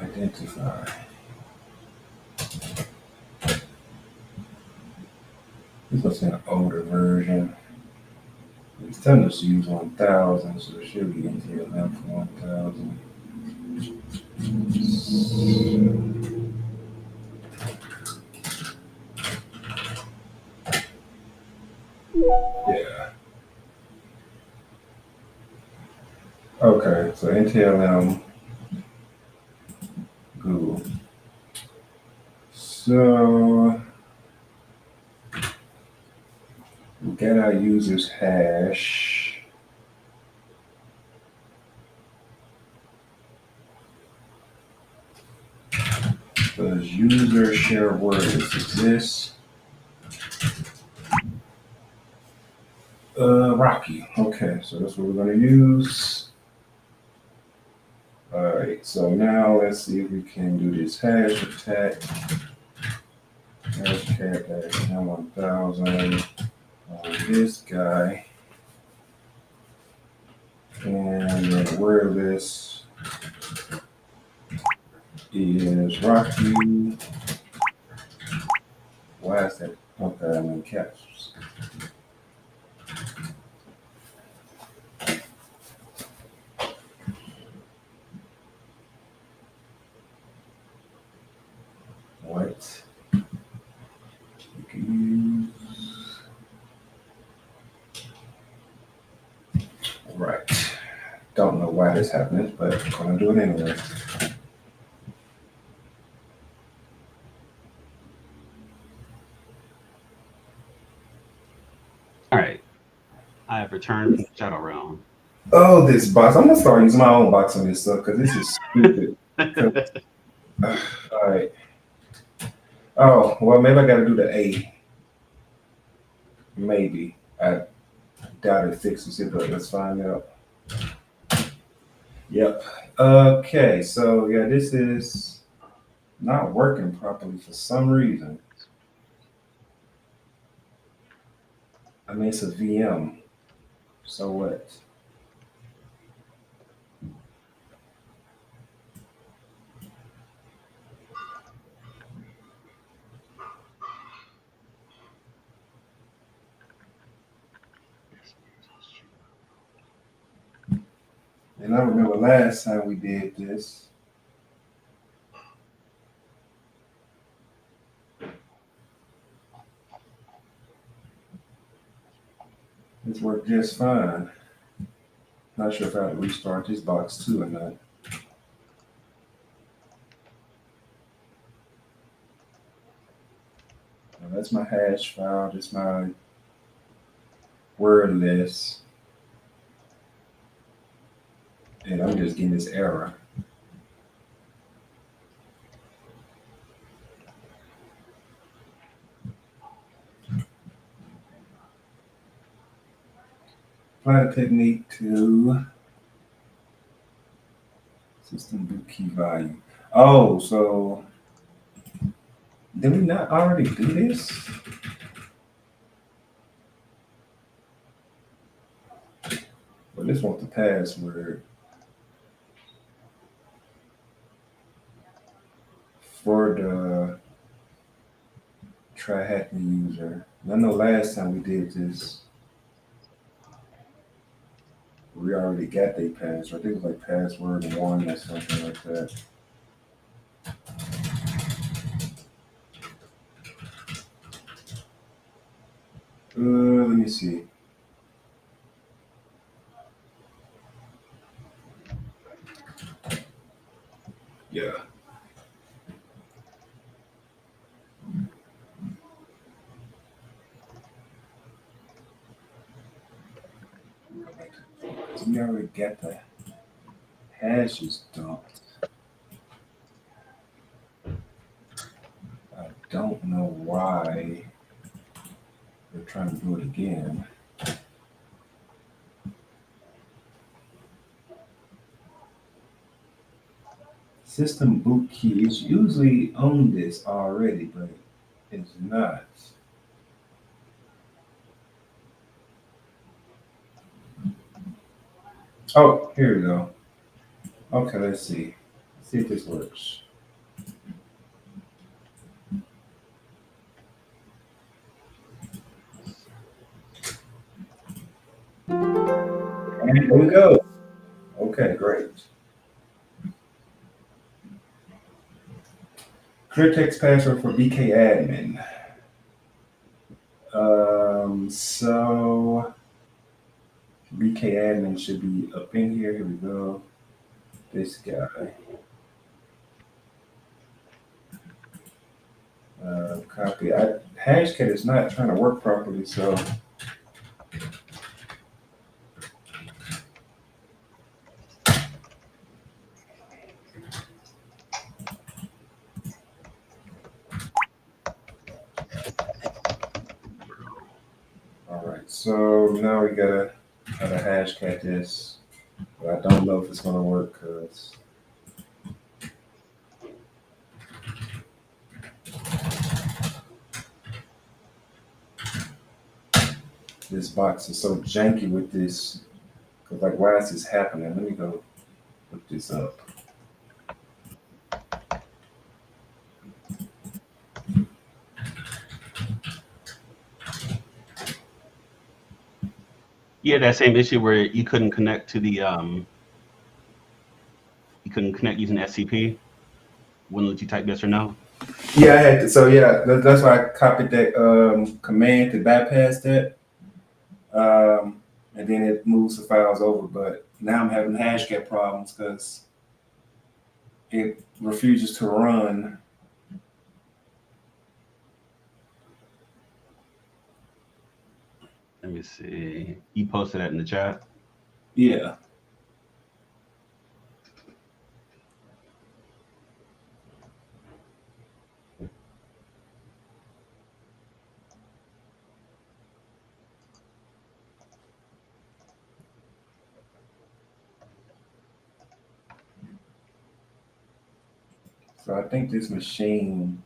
[SPEAKER 2] Identify. This was an older version. It's telling us to use 1000, so it should be until now for 1000. Yeah. Okay, so NTLM Google. So we get our user's hash. Does user share words exist? Rocky. Okay, so that's what we're gonna use. All right, so now let's see if we can do this hash attack. Hash attack at 1000 on this guy. And the word list is Rocky. Why is that? Okay, I'm in caps. What? You can use. Right. Don't know why this happens, but I'm gonna do it anyway.
[SPEAKER 1] All right. I have returned from the Shadow Realm.
[SPEAKER 2] Oh, this box. I'm gonna start using my own box on this stuff because this is stupid. 'Cause- all right. Oh, well, maybe I gotta do the A. Maybe. I doubt it fixes it, but let's find out. Yep. Okay, so yeah, this is not working properly for some reason. I mean, it's a VM. So what? And I remember last time we did this. This worked just fine. Not sure if I have to restart this box too or not. Now, that's my hash file. That's my word list. And I'm just getting this error. Apply the technique to system boot key value. Oh, so did we not already do this? But this wants the password for the try hacking user. And I know last time we did this, we already got their password. I think it was like password one or something like that. Let me see. Yeah. We already got the hashes dumped. I don't know why they're trying to do it again. System boot key is usually on this already, but it's not. Oh, here we go. Okay, let's see. Let's see if this works. And there we go. Okay, great. Clear text password for BK admin. So BK admin should be up in here. Here we go. This guy. Copy. Hashcat is not trying to work properly, so So now we gotta try to hashcat this, but I don't know if it's gonna work because this box is so janky with this. Cause like, why is this happening? Let me go look this up.
[SPEAKER 1] Yeah, that same issue where you couldn't connect to the you couldn't connect using SCP. Wouldn't let you type yes or no.
[SPEAKER 2] Yeah, I had to, so yeah, that's why I copied that command to bypass that, and then it moves the files over. But now I'm having hashcat problems because it refuses to run.
[SPEAKER 1] Let me see. You posted that in the chat.
[SPEAKER 2] Yeah. So I think this machine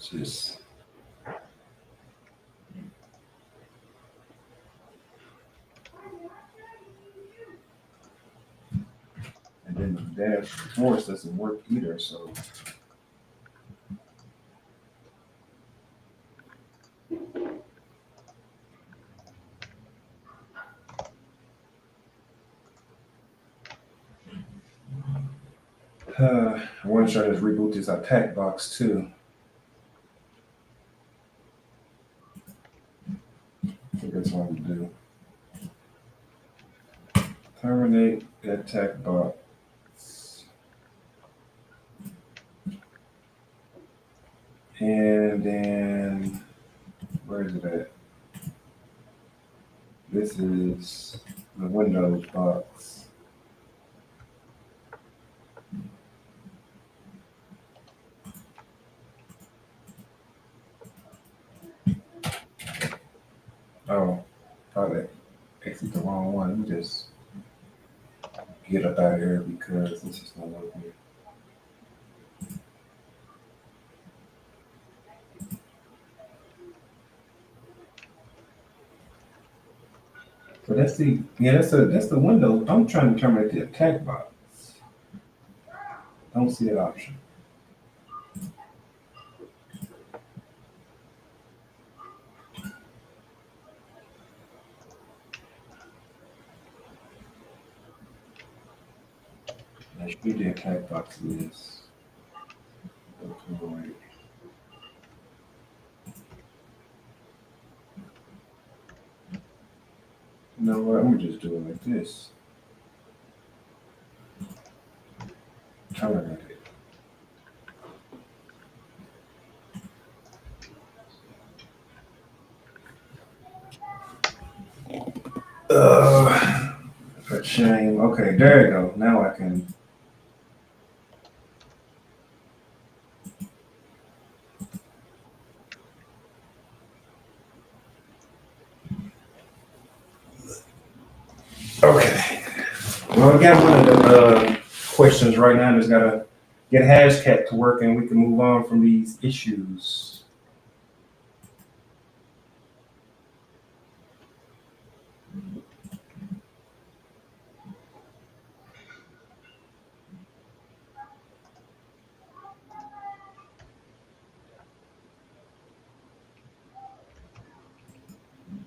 [SPEAKER 2] just and then the dash force doesn't work either. So I want to try to reboot this attack box too. I think that's what I'm gonna do. Terminate the attack box. And then where is it at? This is the Windows box. Oh, probably exit the wrong one. Let me just get up out of here because this is not working. So that's the window. I'm trying to terminate the attack box. Don't see that option. That should be the attack box is. Okay. You know what? I'm gonna just do it like this. Terminate it. For shame. Okay, there you go. Now I can. Okay. Well, I got one of the questions right now. Just gotta get hashcat to work, and we can move on from these issues.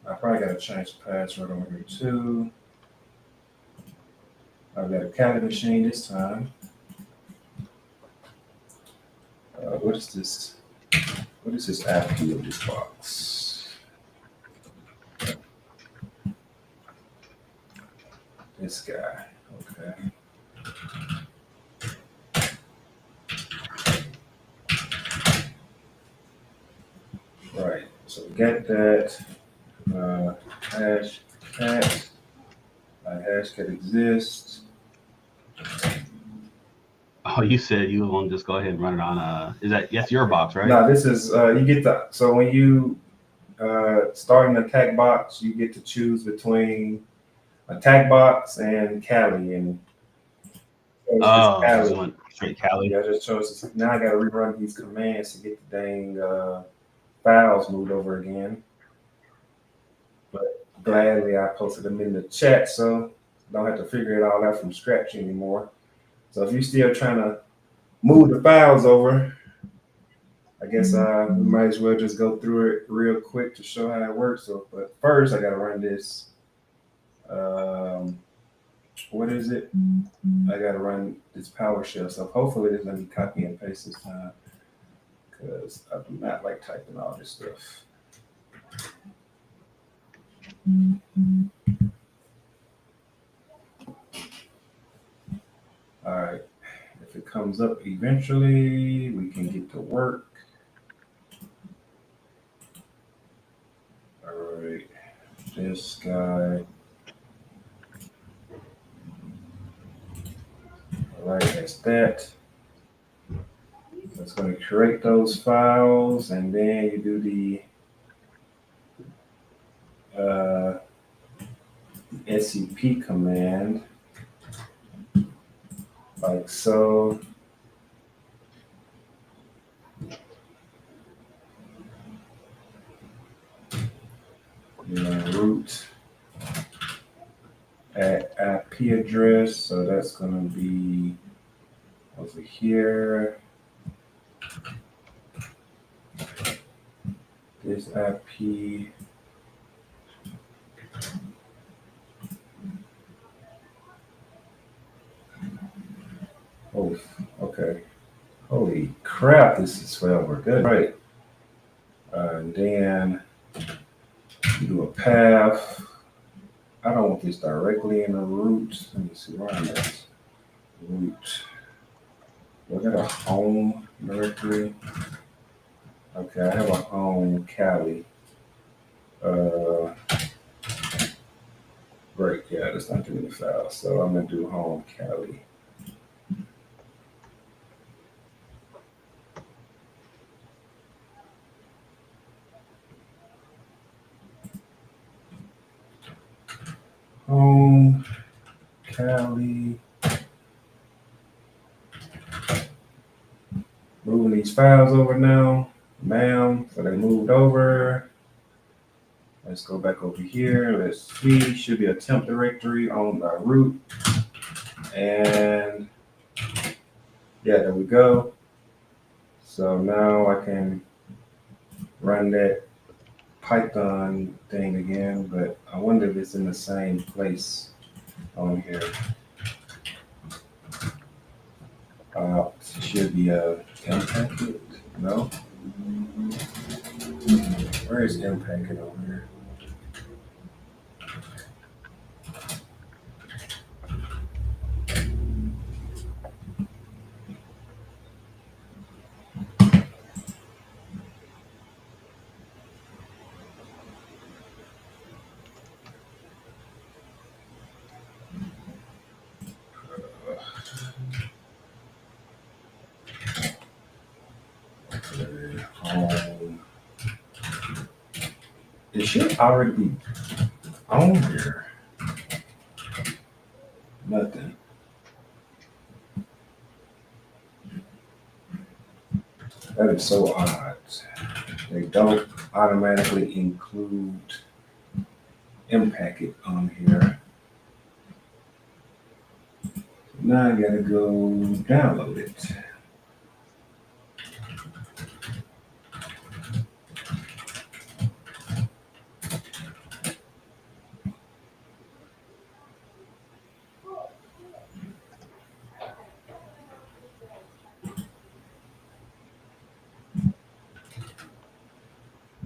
[SPEAKER 2] I probably gotta change the password over here too. I've got a Cali machine this time. What is this? What is this app key of this box? This guy. Okay. Right. So we got that. Hashcat. Hashcat exists.
[SPEAKER 1] Oh, you said you want to just go ahead and run it on. Is that yes your box, right?
[SPEAKER 2] No, this is you get the so when you Starting attack box, you get to choose between attack box and Cali, and it's just
[SPEAKER 1] Oh, so just
[SPEAKER 2] Cali.
[SPEAKER 1] went straight Cali.
[SPEAKER 2] Yeah, I just chose this. Now I got to rerun these commands to get the dang files moved over again. But gladly, I posted them in the chat, so don't have to figure it all out from scratch anymore. So if you're still trying to move the files over, I guess we might as well just go through it real quick to show how it works. So, but first, I got to run this. What is it? I got to run this PowerShell. So hopefully, it's going to be copy and paste this time because I do not like typing all this stuff. All right. If it comes up eventually, we can get to work. All right. This guy. All right, that's that. It's going to create those files, and then you do the SCP command, like so. Root at IP address, so that's going to be over here. This IP. Oh, okay. Holy crap, this is well, we're good. Right. And then you do a path. I don't want this directly in the root. Let me see where I'm at. Root. I got a home directory. Okay, I have a home Cali. Great, yeah, that's not too many files. So I'm gonna do home Cali. Home Cali. Moving these files over now. Ma'am, so they moved over. Let's go back over here. Let's see. Should be a temp directory on my root. And yeah, there we go. So now I can run that Python thing again, but I wonder if it's in the same place on here. Should be impacted. No. Where is impacted on here? It should already be on here. Nothing. That is so odd. They don't automatically include Impact It on here. Now I gotta go download it.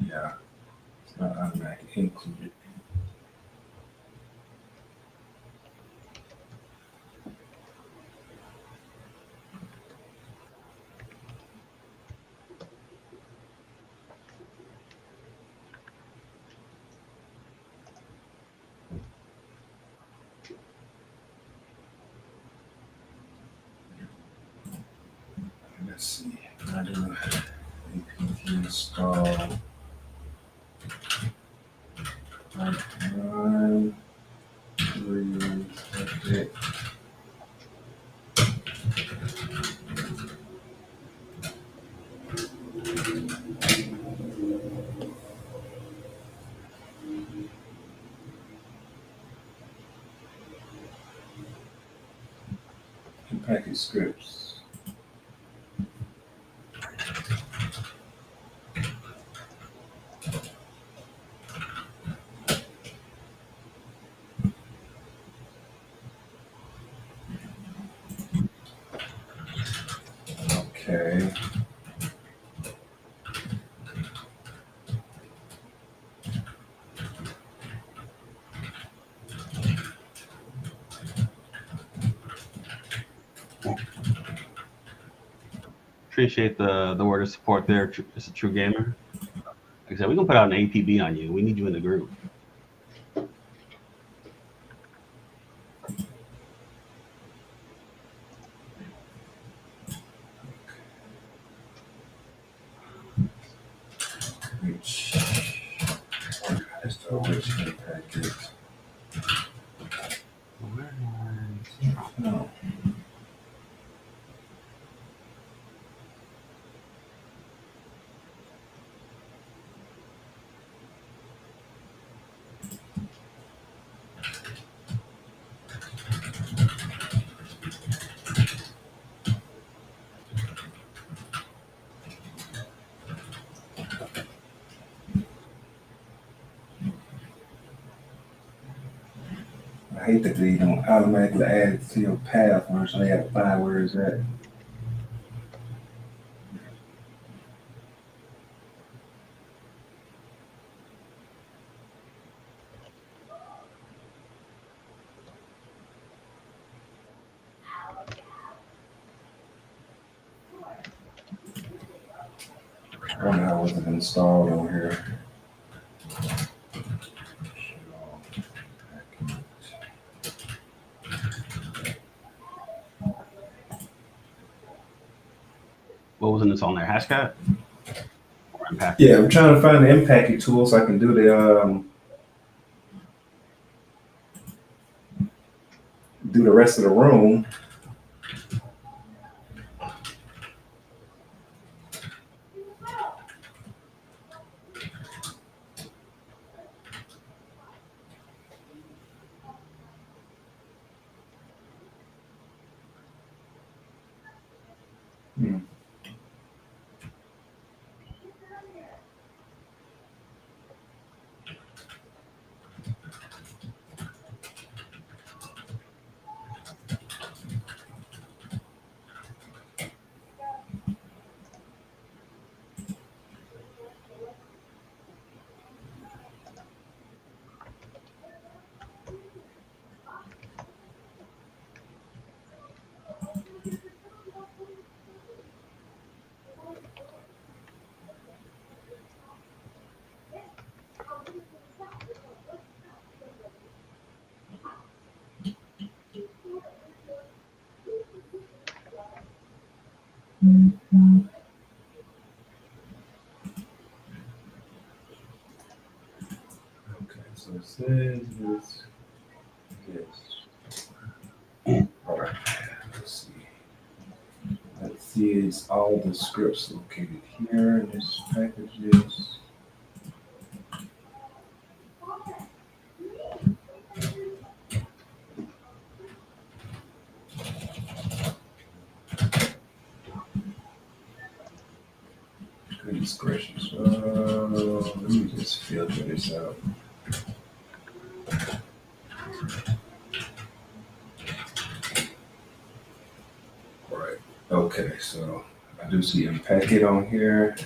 [SPEAKER 2] Yeah, it's not automatically included. Let's see. I do apt install Package scripts. Okay.
[SPEAKER 1] Appreciate the word of support there. It's a true gamer. Like I said, we can put out an APB on you. We need you in the group.
[SPEAKER 2] Which that's the original package. No. I hate that they don't automatically add it to your path once they have to find where it's at. I wonder how it was installed on here.
[SPEAKER 1] What was in this on there? Hashcat or Impact?
[SPEAKER 2] Yeah, I'm trying to find the impacting tool so I can do the rest of the room. Hmm. Okay, so it says this. All right, let's see. Let's see, it's all the scripts located here in this packages. Goodness gracious. Let me just filter this out. All right. Okay, so I do see a packet on here.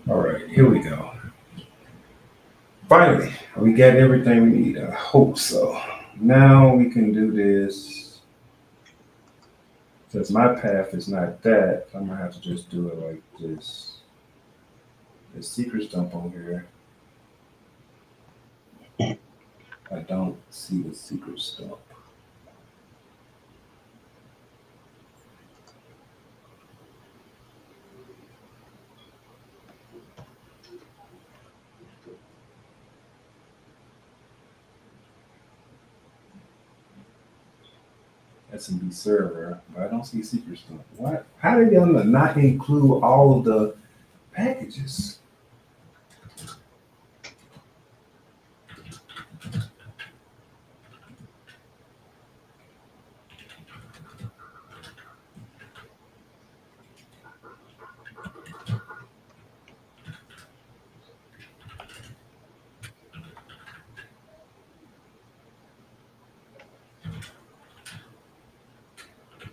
[SPEAKER 2] All right, here we go. Finally, we got everything we need. I hope so. Now we can do this. Since my path is not that, I'm gonna have to just do it like this. The secret stump on here. I don't see the secret stump. SMB server, but I don't see secret stuff. What? How did they not include all of the packages?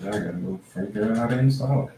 [SPEAKER 2] Now I gotta go figure out how to install it.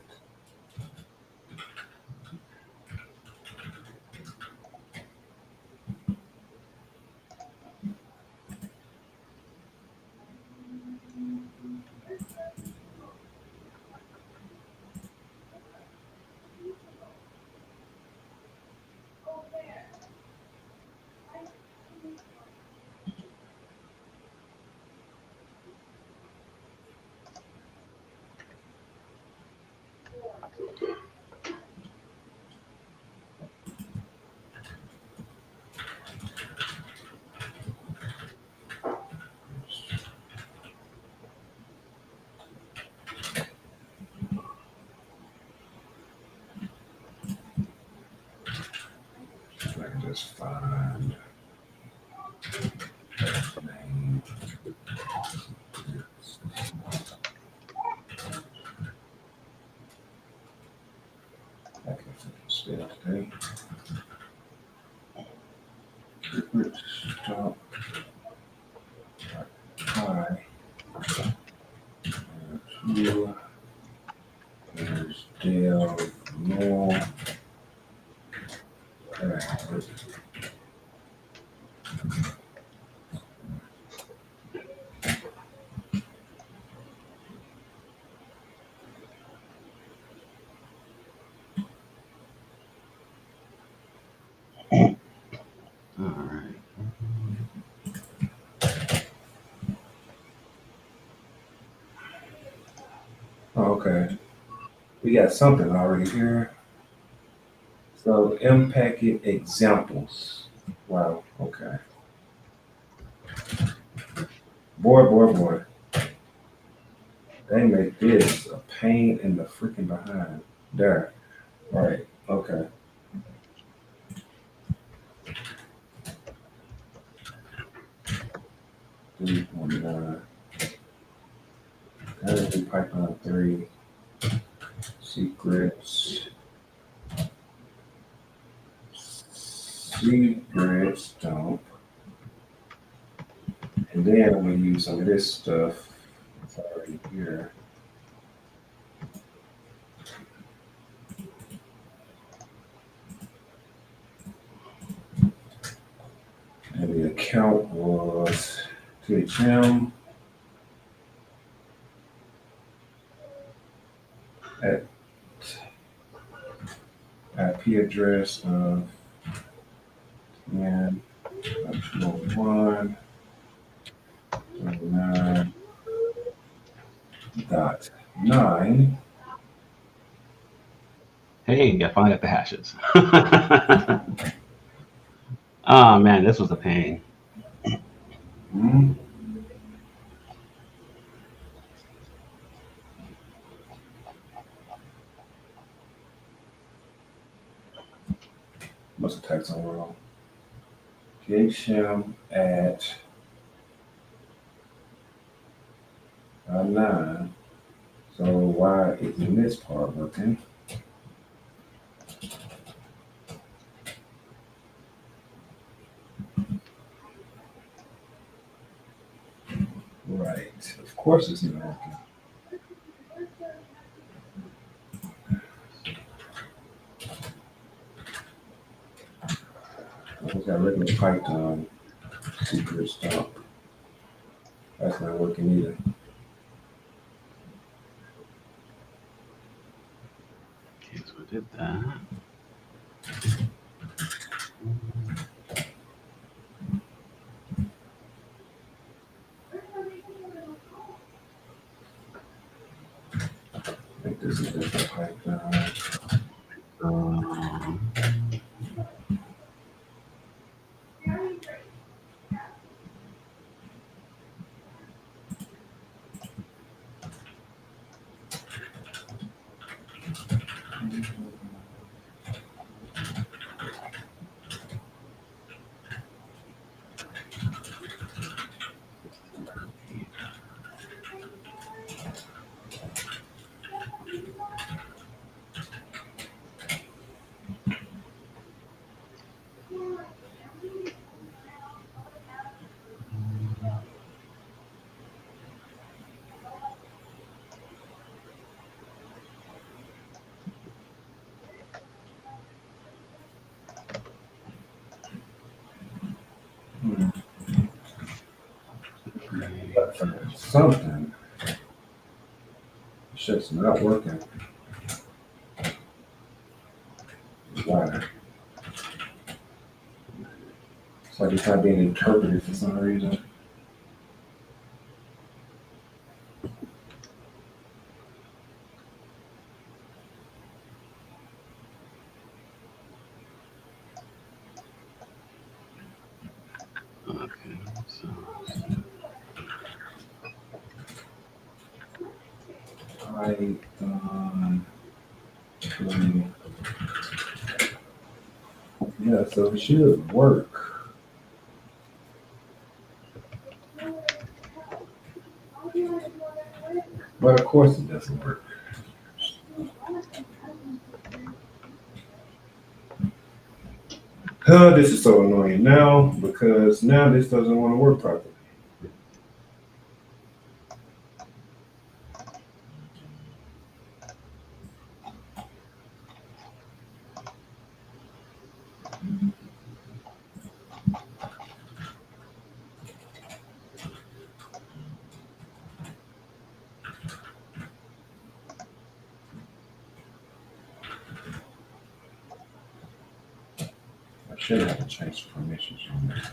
[SPEAKER 2] If I can just find the name. I can spell today. Stop. Hi. You. There's Dale Moore.
[SPEAKER 1] All right.
[SPEAKER 2] Oh, okay. We got something already here. So M-Packet examples. Wow, okay. Boy. They make this a pain in the freaking behind. There. Right. Okay. 3.9. That is Python 3. Secrets. Secrets dump. And then I'm gonna use some of this stuff. It's already here. And the account was THM at IP address of 1 9.9.
[SPEAKER 1] Hey, I finally got the hashes. Oh man, this was a pain.
[SPEAKER 2] Hmm. Must have typed something wrong. THM at 9. So why isn't this part working? Right. Of course it's not working. I just got regular Python secret stuff. That's not working either.
[SPEAKER 1] Okay, so I did that.
[SPEAKER 2] I think this is just Python.
[SPEAKER 1] Um,
[SPEAKER 2] Something. Shit's not working. Why? It's like it's not being interpreted for some reason.
[SPEAKER 1] Okay, so
[SPEAKER 2] Python. Yeah, so it should work. But of course it doesn't work. This is so annoying now because now this doesn't want to work properly. I should have to change the permissions on that.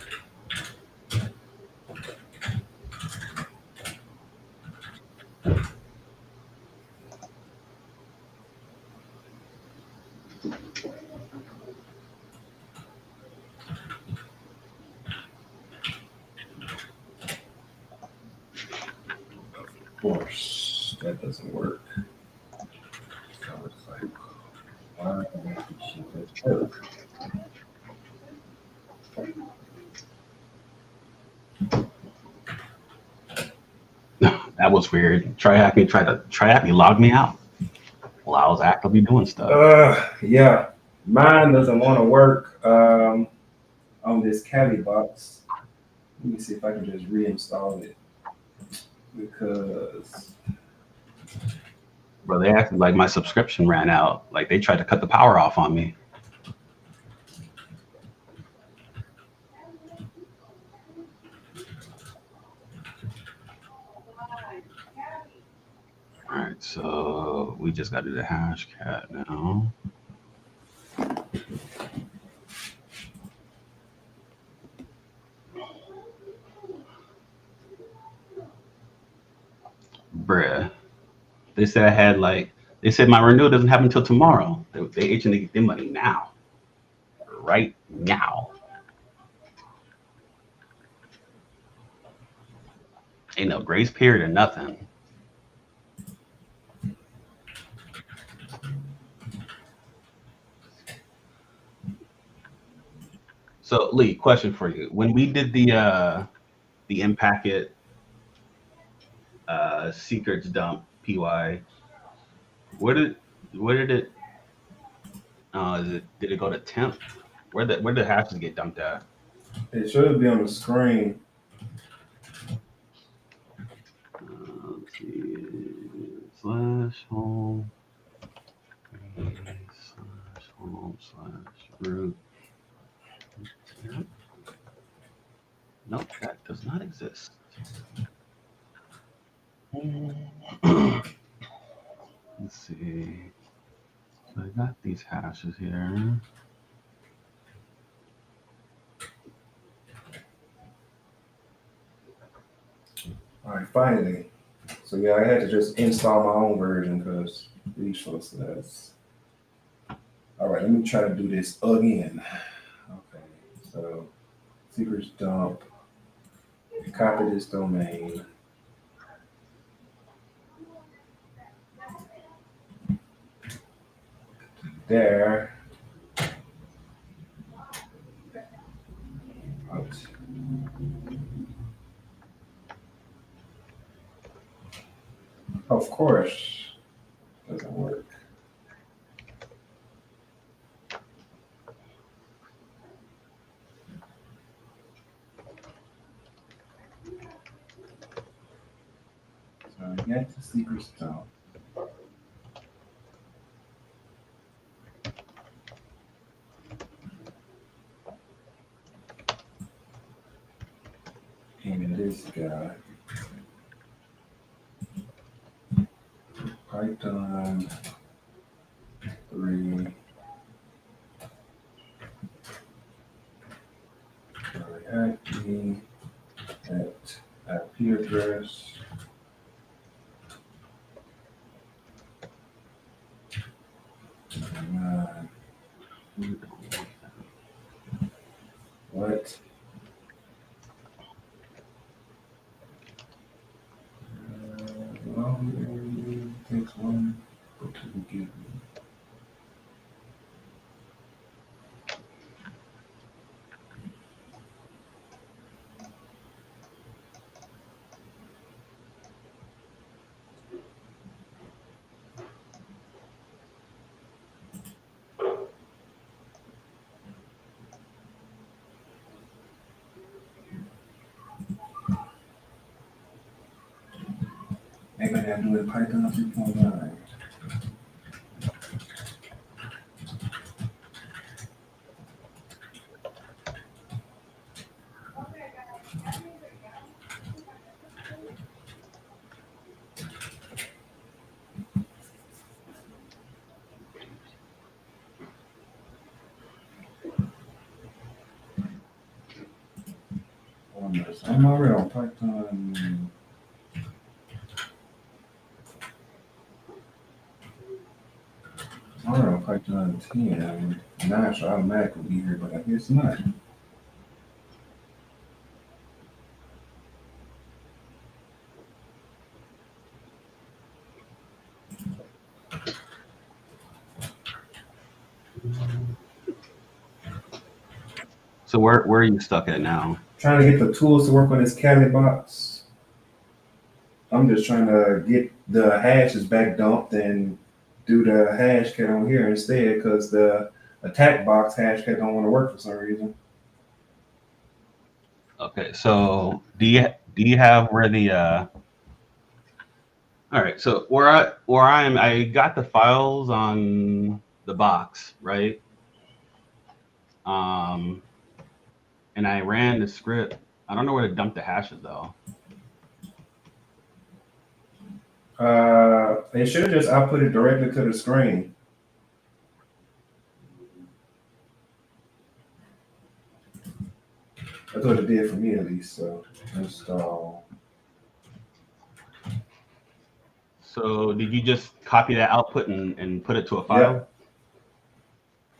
[SPEAKER 2] Of course, that doesn't work. So it's like, why should this work?
[SPEAKER 1] that was weird. Trihack me logged me out while I was actively doing stuff.
[SPEAKER 2] Yeah, mine doesn't want to work on this caddy box. Let me see if I can just reinstall it because
[SPEAKER 1] Bro, they acted like my subscription ran out. Like they tried to cut the power off on me. All right, so we just got to do the hash cat now. Bruh. They said I had they said my renewal doesn't happen until tomorrow. They itching to get their money now. Right now. Ain't no grace period or nothing. So Lee, question for you. When we did the in packet secrets dump PY, where did it did it go to temp? Where did the hashes get dumped at?
[SPEAKER 2] it should be on the screen.
[SPEAKER 1] Let's see. Slash home. Slash home slash root. Nope, that does not exist. Let's see. So I got these hashes here.
[SPEAKER 2] All right, finally. So yeah, I had to just install my own version because these folks that's. All right, let me try to do this again. Okay, so secrets dump. Copy this domain. There. Out. Of course, doesn't work. So I get the secret dump. And this guy. Python 3. Acme at IP address. What? Well, it takes one. Go to the give. Maybe I gotta do it Python 3.9. I'm already on Python. I'm already on Python 10. Now it should automatically be here, but I guess not.
[SPEAKER 1] So where are you stuck at now?
[SPEAKER 2] Trying to get the tools to work on this Cali box. I'm just trying to get the hashes back dumped and do the hash cat on here instead because the attack box hash cat don't want to work for some reason.
[SPEAKER 1] Okay, so do you have where the all right, so where I am, I got the files on the box, right? Um, and I ran the script. I don't know where to dump the hashes though.
[SPEAKER 2] They should have just output it directly to the screen. That's what it did for me at least. So install.
[SPEAKER 1] So did you just copy that output and put it to a
[SPEAKER 2] Yeah.
[SPEAKER 1] file?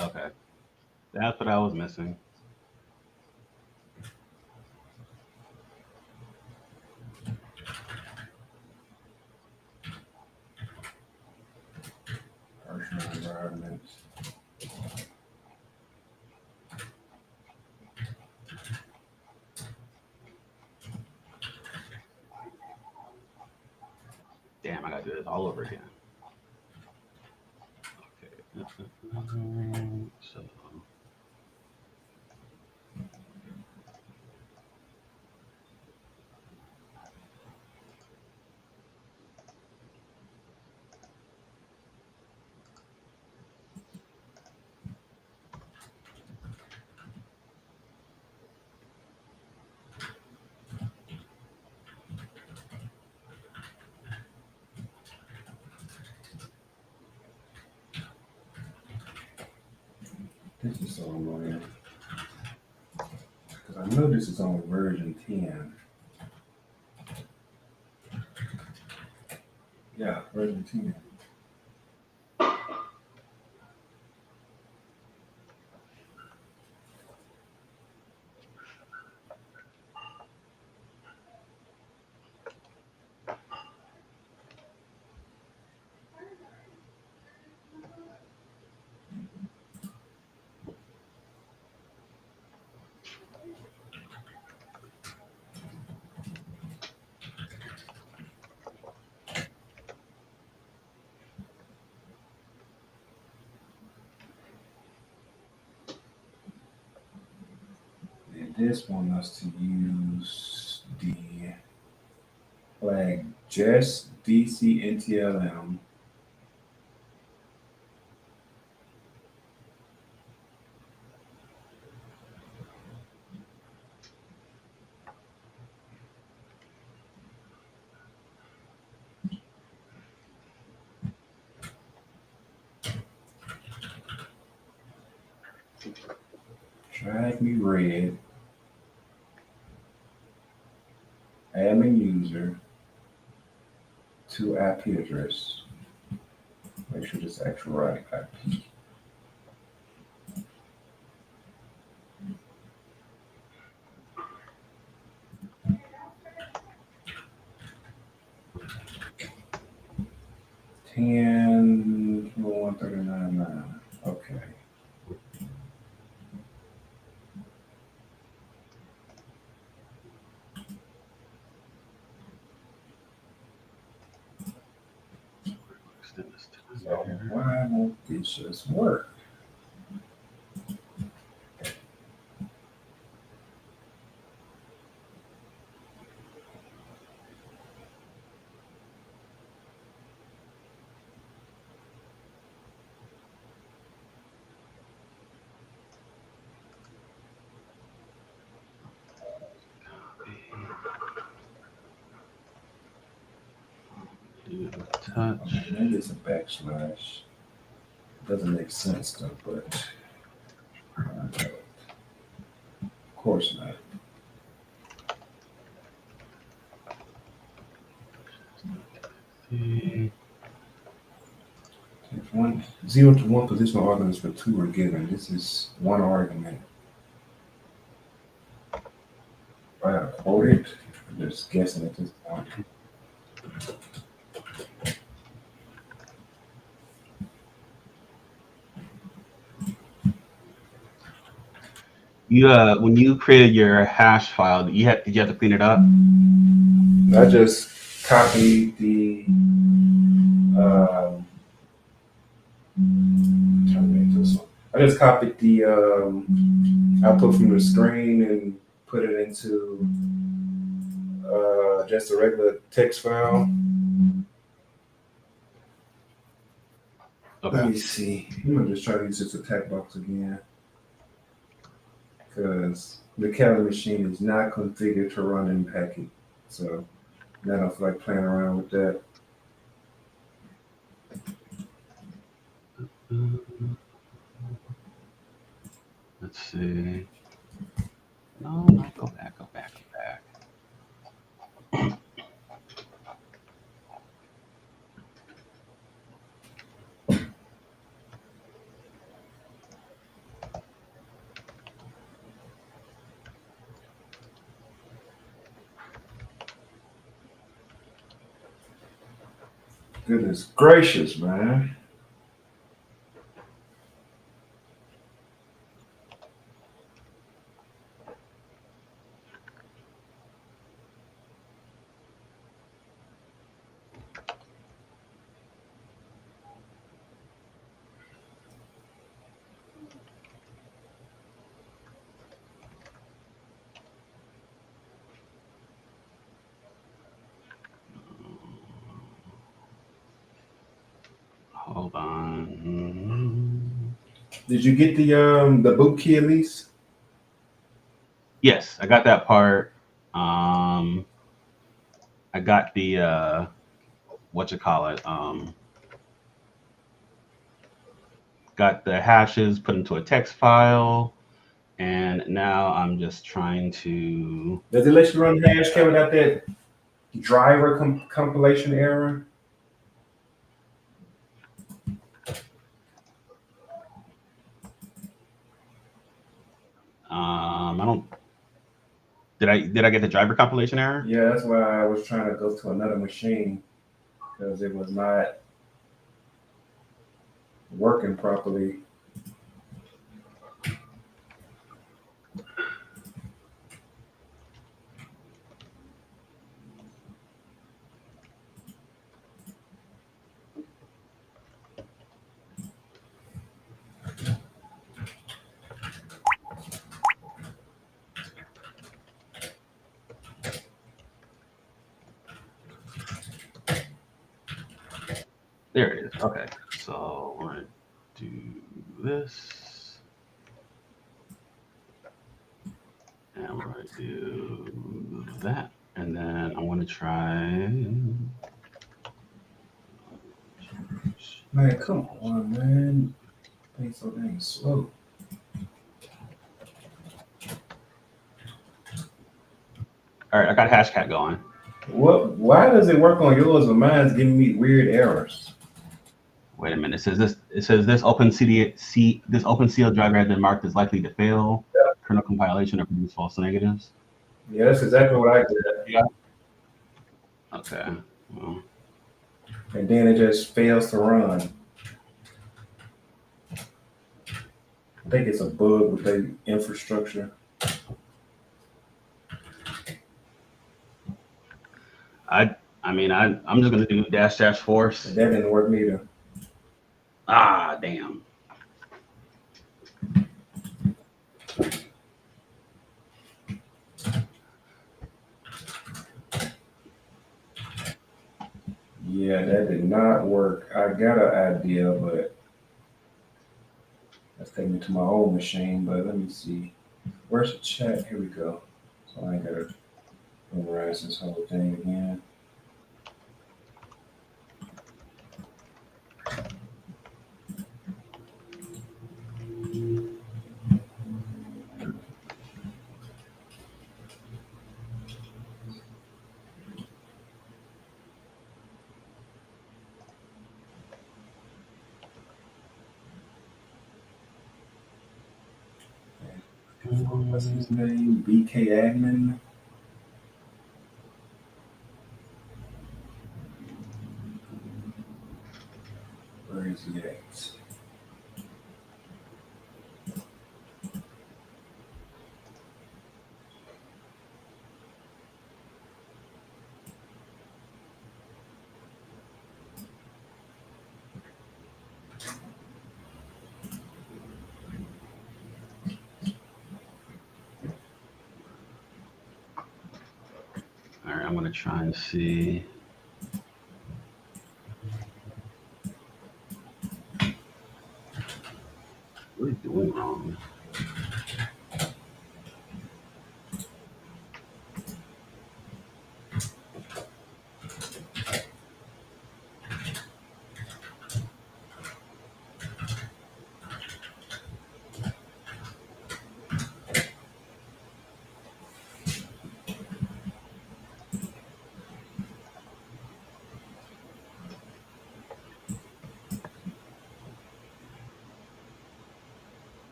[SPEAKER 1] Okay, that's what I was missing.
[SPEAKER 2] Partial environment.
[SPEAKER 1] Damn, I gotta do this all over again. Okay. So
[SPEAKER 2] This is so annoying. Because I know this is on version 10. Yeah, version 10. And this one us to use the flag just DCNTLM. Drag me red. Admin user to IP address. Make sure this actual right IP. Ten 139.9. Okay.
[SPEAKER 1] Extend this to
[SPEAKER 2] So why won't this just work?
[SPEAKER 1] do touch.
[SPEAKER 2] Maybe it's a backslash. Doesn't make sense though, but of course not.
[SPEAKER 1] See.
[SPEAKER 2] If 0 to 1 positional arguments for 2 are given, this is one argument. I gotta quote it. I'm just guessing at this point.
[SPEAKER 1] You when you created your hash file, did you have to clean it up?
[SPEAKER 2] I just copied the I just copied the output from the screen and put it into just a regular text file.
[SPEAKER 1] Okay.
[SPEAKER 2] Let me see. I'm gonna just try to use this attack box again because the Kali machine is not configured to run in packet, so I don't feel like playing around with that.
[SPEAKER 1] Let's see. No, go back.
[SPEAKER 2] Goodness gracious, man.
[SPEAKER 1] Hold on.
[SPEAKER 2] Did you get the boot key at least?
[SPEAKER 1] Yes, I got that part. I got the what you call it. Got the hashes put into a text file, and now I'm just trying to.
[SPEAKER 2] Does it let you run Hashcat without that driver compilation error?
[SPEAKER 1] I don't. Did I get the driver compilation error?
[SPEAKER 2] Yeah, that's why I was trying to go to another machine because it was not working properly.
[SPEAKER 1] There it is. Okay, so we're gonna do this, and we're gonna do that, and then I want to try.
[SPEAKER 2] Man, come on, man. Ain't so dang slow.
[SPEAKER 1] All right, I got Hashcat going.
[SPEAKER 2] What? Why does it work on yours but mine's giving me weird errors?
[SPEAKER 1] Wait a minute. It says this. It says this this OpenCL driver has been marked as likely to fail. Kernel compilation or produce false negatives.
[SPEAKER 2] Yeah, that's exactly what I did.
[SPEAKER 1] Yeah. Okay. Well,
[SPEAKER 2] And then it just fails to run. I think it's a bug with the infrastructure.
[SPEAKER 1] I mean, I'm just gonna do dash dash force.
[SPEAKER 2] That didn't work neither.
[SPEAKER 1] Ah, damn.
[SPEAKER 2] Yeah, that did not work. I got an idea, but that's taking me to my old machine. But let me see. Where's the chat? Here we go. So I gotta memorize this whole thing again. What's his name? BK Admin. Where is he at?
[SPEAKER 1] All right, I'm gonna try and see. What are you doing wrong?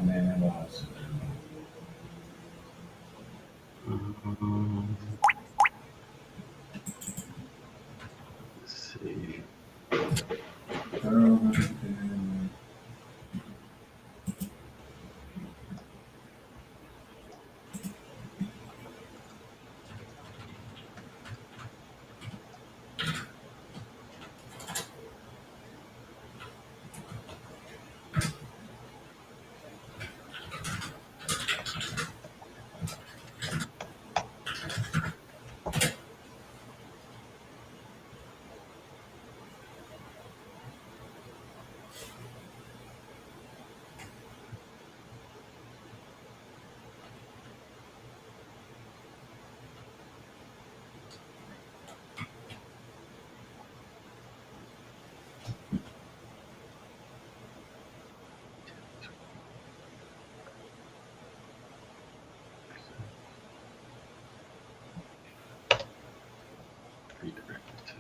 [SPEAKER 2] Man, I lost.
[SPEAKER 1] Let's see. Redirected to.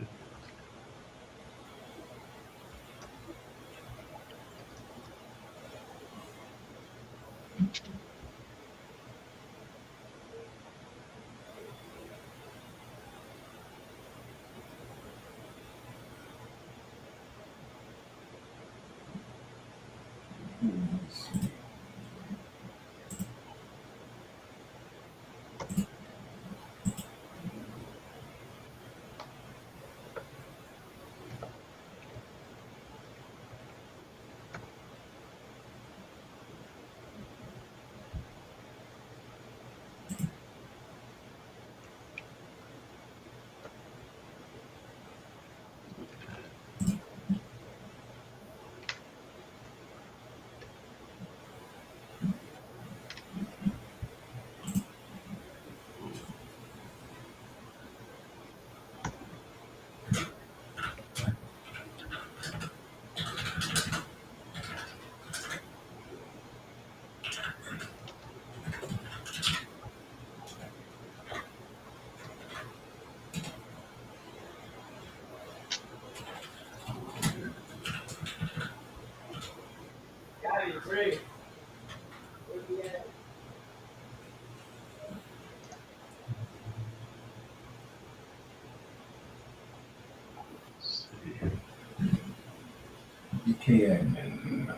[SPEAKER 2] admin.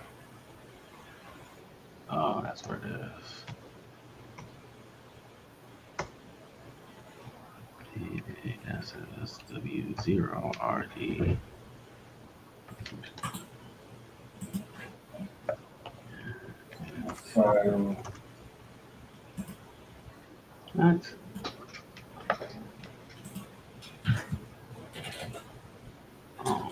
[SPEAKER 1] Oh, that's where it is. PASSW0RD.
[SPEAKER 2] File.
[SPEAKER 1] What? Oh.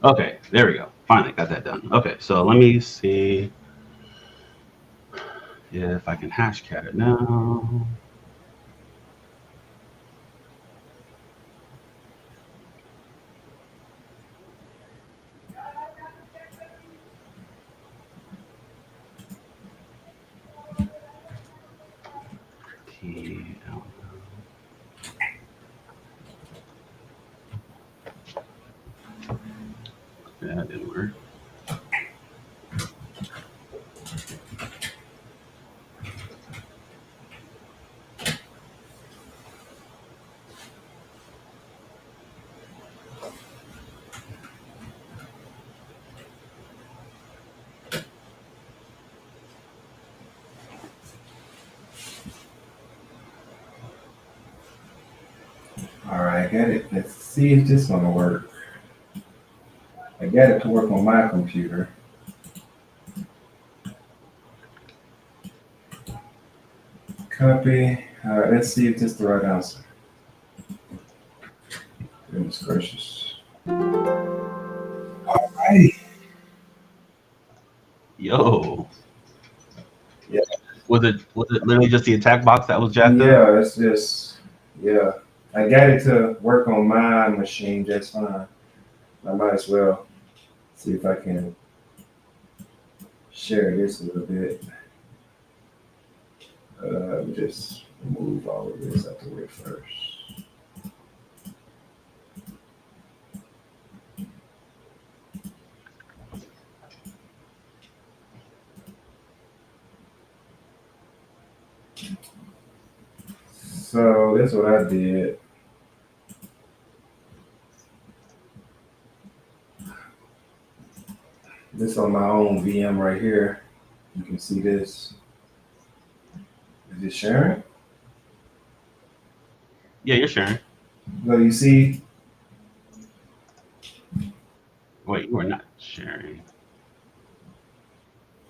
[SPEAKER 1] Okay, there we go. Finally got that done. Okay, so let me see if I can hashcat it now. TL. That didn't work.
[SPEAKER 2] All right, I got it. Let's see if this one will work. I got it to work on my computer. Copy. All right, let's see if this is the right answer. Goodness gracious. All right.
[SPEAKER 1] Yo.
[SPEAKER 2] Yeah.
[SPEAKER 1] Was it literally just the attack box that was jacked up?
[SPEAKER 2] Yeah, it's just, yeah. I got it to work on my machine just fine. I might as well see if I can share this a little bit. Just remove all of this out the way first. So that's what I did. This on my own VM right here. You can see this. Is it sharing?
[SPEAKER 1] Yeah, you're sharing.
[SPEAKER 2] No, you see.
[SPEAKER 1] Wait, you are not sharing.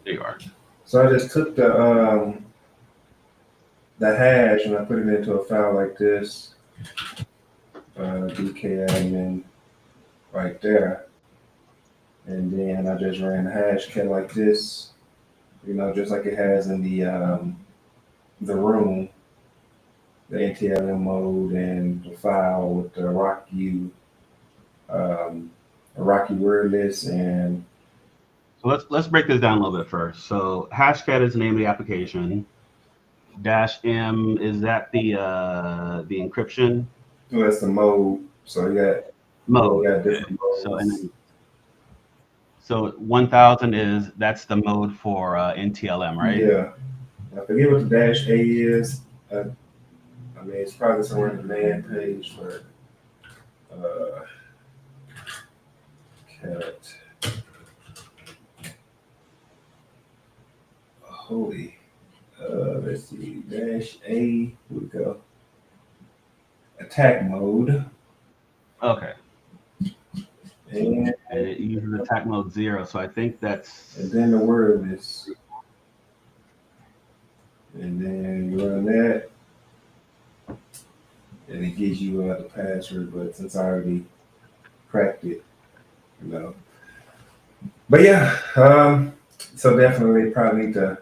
[SPEAKER 1] There you are.
[SPEAKER 2] So I just took the hash and I put it into a file like this. DKadmin right there. And then I just ran the hash cat like this, just like it has in the room, the NTLM mode and the file with the Rocky word list and
[SPEAKER 1] So let's break this down a little bit first. So hashcat is the name of the application. -M, is that the encryption
[SPEAKER 2] that's the mode. So you
[SPEAKER 1] mode?
[SPEAKER 2] got
[SPEAKER 1] Okay.
[SPEAKER 2] different
[SPEAKER 1] So and
[SPEAKER 2] modes.
[SPEAKER 1] then so 1000 that's the mode for NTLM, right?
[SPEAKER 2] Yeah, I forget what the dash A is. I mean, it's probably somewhere in the man page for uh, cat. Holy. Let's see. Dash A. Here we go. Attack mode.
[SPEAKER 1] Okay.
[SPEAKER 2] And,
[SPEAKER 1] And it uses attack mode 0. So I think
[SPEAKER 2] and
[SPEAKER 1] that's
[SPEAKER 2] then the word list. And then you run that. And it gives you the password. But since I already cracked it, you know. But yeah, so definitely probably need to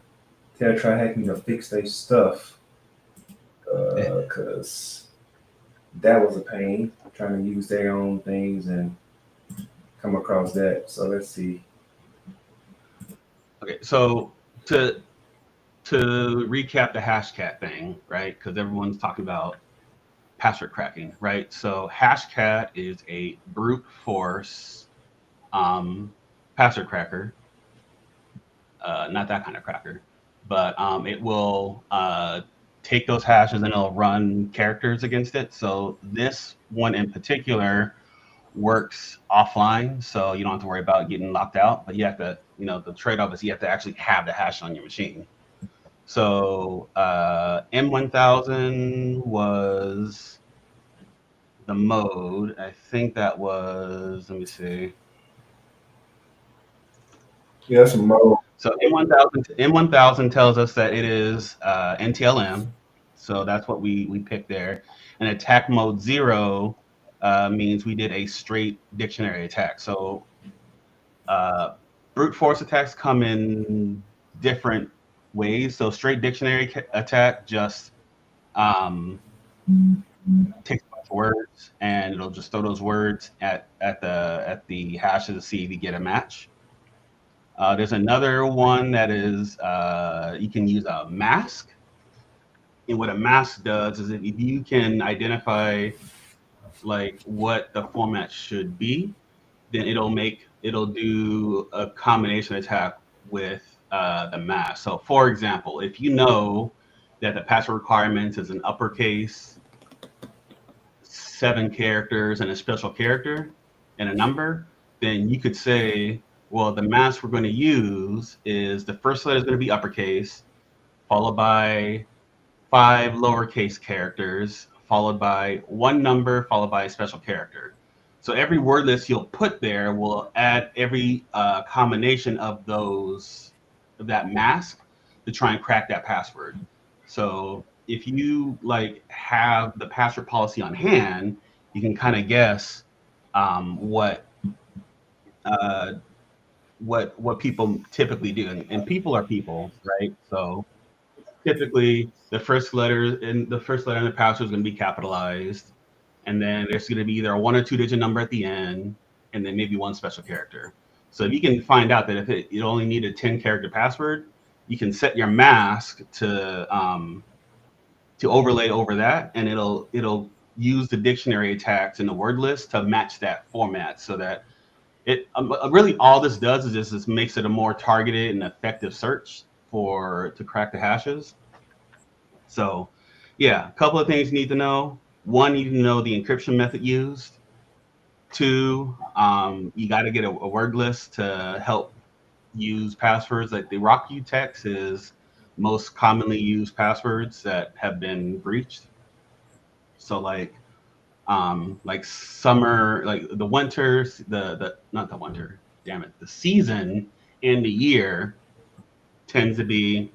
[SPEAKER 2] try hacking to fix their stuff. Because that was a pain trying to use their own things and come across that. So let's see.
[SPEAKER 1] okay. So to to recap the Hashcat thing, right? Because everyone's talking about password cracking, right? So Hashcat is a brute force um, password cracker, not that kind of cracker, but it will take those hashes and it'll run characters against it. So this one in particular works offline, so you don't have to worry about getting locked out. But you have to, the trade-off is you have to actually have the hash on your machine. So M1000 was the mode. I think that was, let me see.
[SPEAKER 2] Yeah, that's a mode.
[SPEAKER 1] So M1000 tells us that it is NTLM. So that's what we picked there. And attack mode 0 means we did a straight dictionary attack. So uh, brute force attacks come in different ways. So straight dictionary attack just um, takes a bunch of words and it'll just throw those words at the hashes to see if you get a match. There's another one that is you can use a mask, and what a mask does is if you can identify like what the format should be, then it'll do a combination attack with the mask. So, for example, if you know that the password requirements is an uppercase, 7 characters, and a special character and a number, then you could say, well, the mask we're going to use is the first letter is going to be uppercase, followed by 5 lowercase characters, followed by one number, followed by a special character. So every word list you'll put there will add every combination of of that mask to try and crack that password. So if you like have the password policy on hand, you can kind of guess what uh, what people typically do, and people are people, right? So typically the first letter in the password is going to be capitalized, and then there's going to be either a 1 or 2 digit number at the end, and then maybe one special character. So if you can find out that if it only needed 10 character password, you can set your mask to overlay over that, and it'll use the dictionary attacks in the word list to match that format, so that it really all this does is just makes it a more targeted and effective search for to crack the hashes. So, yeah, a couple of things you need to know. One, you need to know the encryption method used. Two, you got to get a word list to help use passwords. Like the RockU text is most commonly used passwords that have been breached. So like summer, like the winter, the not the winter, damn it, the season and the year tends to be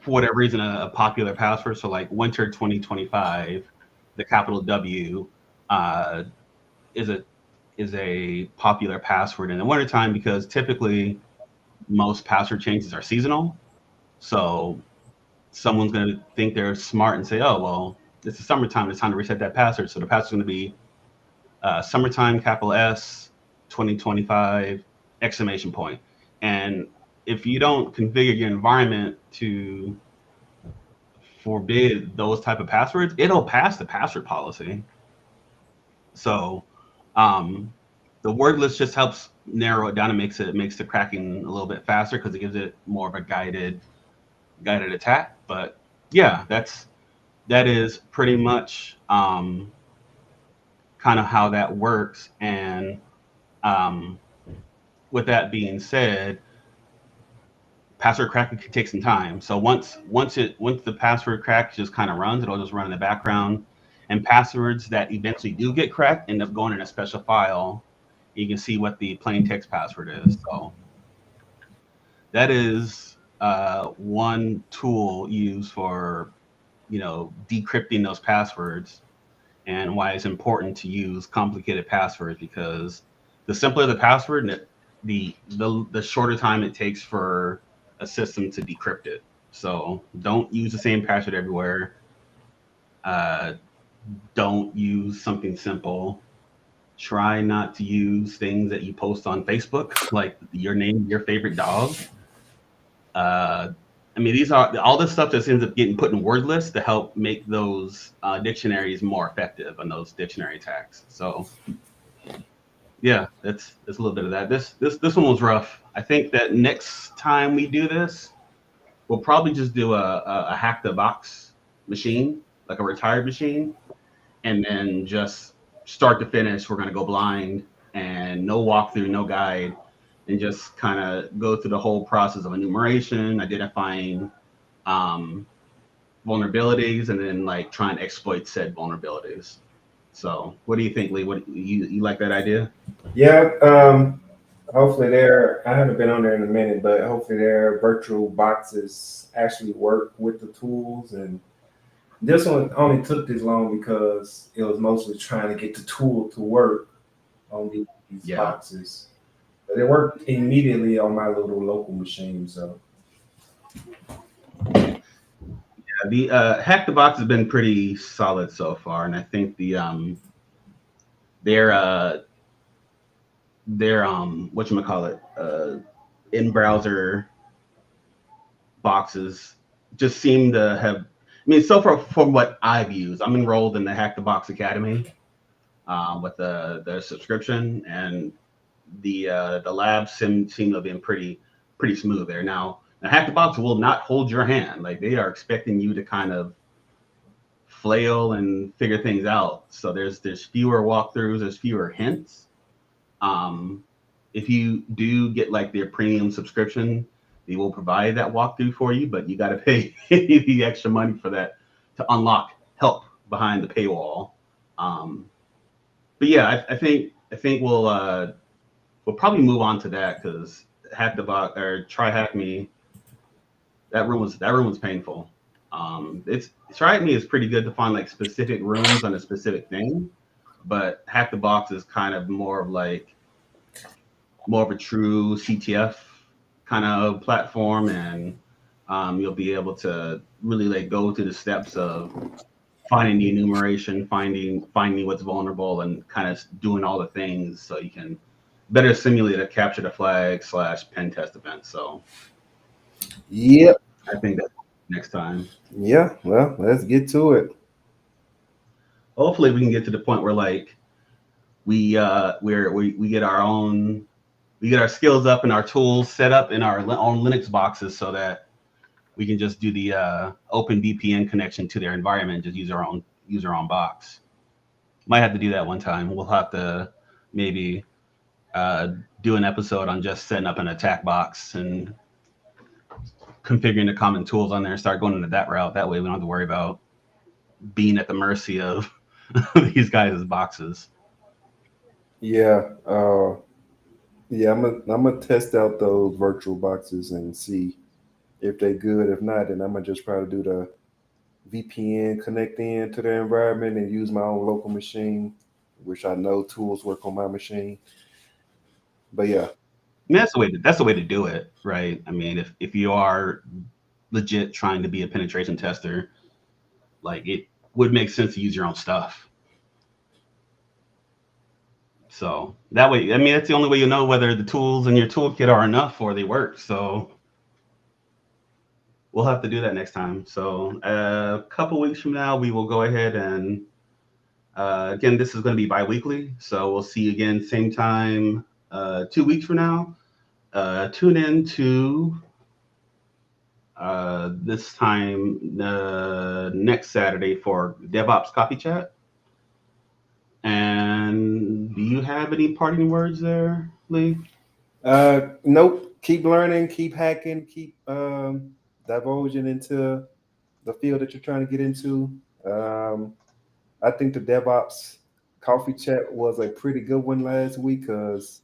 [SPEAKER 1] for whatever reason a popular password. So like winter 2025, the capital W uh, is a popular password in the wintertime because typically most password changes are seasonal. So someone's going to think they're smart and say, oh, well, it's the summertime. It's time to reset that password. So the password's going to be summertime, capital S, 2025, exclamation point. And if you don't configure your environment to forbid those type of passwords, it'll pass the password policy. So um, the word list just helps narrow it down and makes the cracking a little bit faster because it gives it more of a guided attack. But yeah, that is pretty much kind of how that works. And um, with that being said, password cracking can take some time. So once the password crack just kind of runs, it'll just run in the background. And passwords that eventually do get cracked end up going in a special file. You can see what the plain text password is. So that is one tool used for decrypting those passwords, and why it's important to use complicated passwords, because the simpler the password, the shorter time it takes for a system to decrypt it. So don't use the same password everywhere. Uh, don't use something simple. Try not to use things that you post on Facebook, like your name, your favorite dog. Uh, I mean, these are all this stuff that ends up getting put in word lists to help make those dictionaries more effective and those dictionary tags. So yeah, it's a little bit of that. This one was rough. I think that next time we do this, we'll probably just do a hack the box machine, like a retired machine, and then just start to finish, we're gonna go blind and no walkthrough, no guide, and just kind of go through the whole process of enumeration, identifying um, vulnerabilities, and then like trying to exploit said vulnerabilities. So, what do you think, Lee? What you like that idea?
[SPEAKER 2] Yeah. Hopefully, there. I haven't been on there in a minute, but hopefully, their virtual boxes actually work with the tools. And this one only took this long because it was mostly trying to get the tool to work on these
[SPEAKER 1] Yeah,
[SPEAKER 2] boxes. But it worked immediately on my little local machine. So
[SPEAKER 1] yeah. The hack the box has been pretty solid so far, and I think their what you call it in browser boxes just seem to have. I mean, so far from what I've used, I'm enrolled in the Hack the Box Academy with the subscription, and the labs seem to have been pretty smooth there. Now, the Hack the Box will not hold your hand; like they are expecting you to kind of flail and figure things out. So there's fewer walkthroughs, there's fewer hints. Um, if you do get like their premium subscription, they will provide that walkthrough for you, but you got to pay the extra money for that to unlock help behind the paywall. Um, but yeah, I think we'll probably move on to that because hack the box or try hack me. That room was painful. It's try hack me is pretty good to find like specific rooms on a specific thing, but hack the box is kind of more of a true CTF kind of platform, and you'll be able to really like go through the steps of finding the enumeration, finding what's vulnerable, and kind of doing all the things so you can better simulate a capture the flag / pen test event. So
[SPEAKER 2] yep,
[SPEAKER 1] I think that next time,
[SPEAKER 2] yeah. Well, let's get to it.
[SPEAKER 1] hopefully, we can get to the point where like we get our own we get our skills up and our tools set up in our own Linux boxes so that we can just do the open VPN connection to their environment, just use our own box. Might have to do that one time. We'll have to maybe uh, do an episode on just setting up an attack box and configuring the common tools on there and start going into that route. That way we don't have to worry about being at the mercy of these guys' boxes.
[SPEAKER 2] Yeah. Yeah. I'm gonna test out those virtual boxes and see if they good. If not, then I'm gonna just probably do the VPN connect in to the environment and use my own local machine, which I know tools work on my machine. But yeah,
[SPEAKER 1] I mean, that's the way to do it, right? I mean, if you are legit trying to be a penetration tester, like it would make sense to use your own stuff. So that way, I mean, that's the only way you know whether the tools in your toolkit are enough or they work. So we'll have to do that next time. So a couple weeks from now, we will go ahead and again, this is going to be bi-weekly. So we'll see you again, same time, 2 weeks from now. Tune in to this time next Saturday for DevOps Coffee Chat. And do you have any parting words there, Lee?
[SPEAKER 2] nope. Keep learning, keep hacking, keep divulging into the field that you're trying to get into. Um, I think the DevOps coffee chat was a pretty good one last week because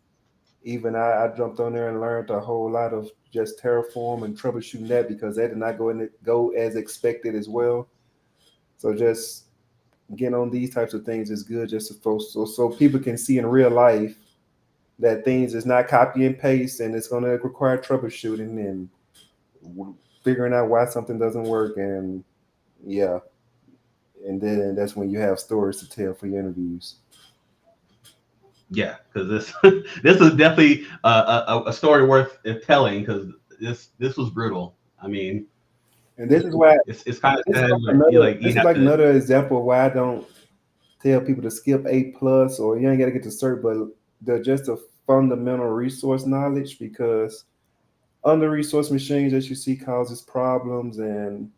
[SPEAKER 2] even I jumped on there and learned a whole lot of just Terraform and troubleshooting that because that did not go as expected as well. So just getting on these types of things is good just so people can see in real life that things is not copy and paste and it's going to require troubleshooting and figuring out why something doesn't work and yeah, and then that's when you have stories to tell for your interviews.
[SPEAKER 1] Yeah, because this this is definitely a story worth telling because this was brutal. I mean,
[SPEAKER 2] And this is why
[SPEAKER 1] it's kind of
[SPEAKER 2] this is
[SPEAKER 1] sad,
[SPEAKER 2] like
[SPEAKER 1] but
[SPEAKER 2] another
[SPEAKER 1] you have to.
[SPEAKER 2] another example of why I don't tell people to skip A plus or you ain't got to get to cert, but they're just a fundamental resource knowledge because under resource machines that you see causes problems and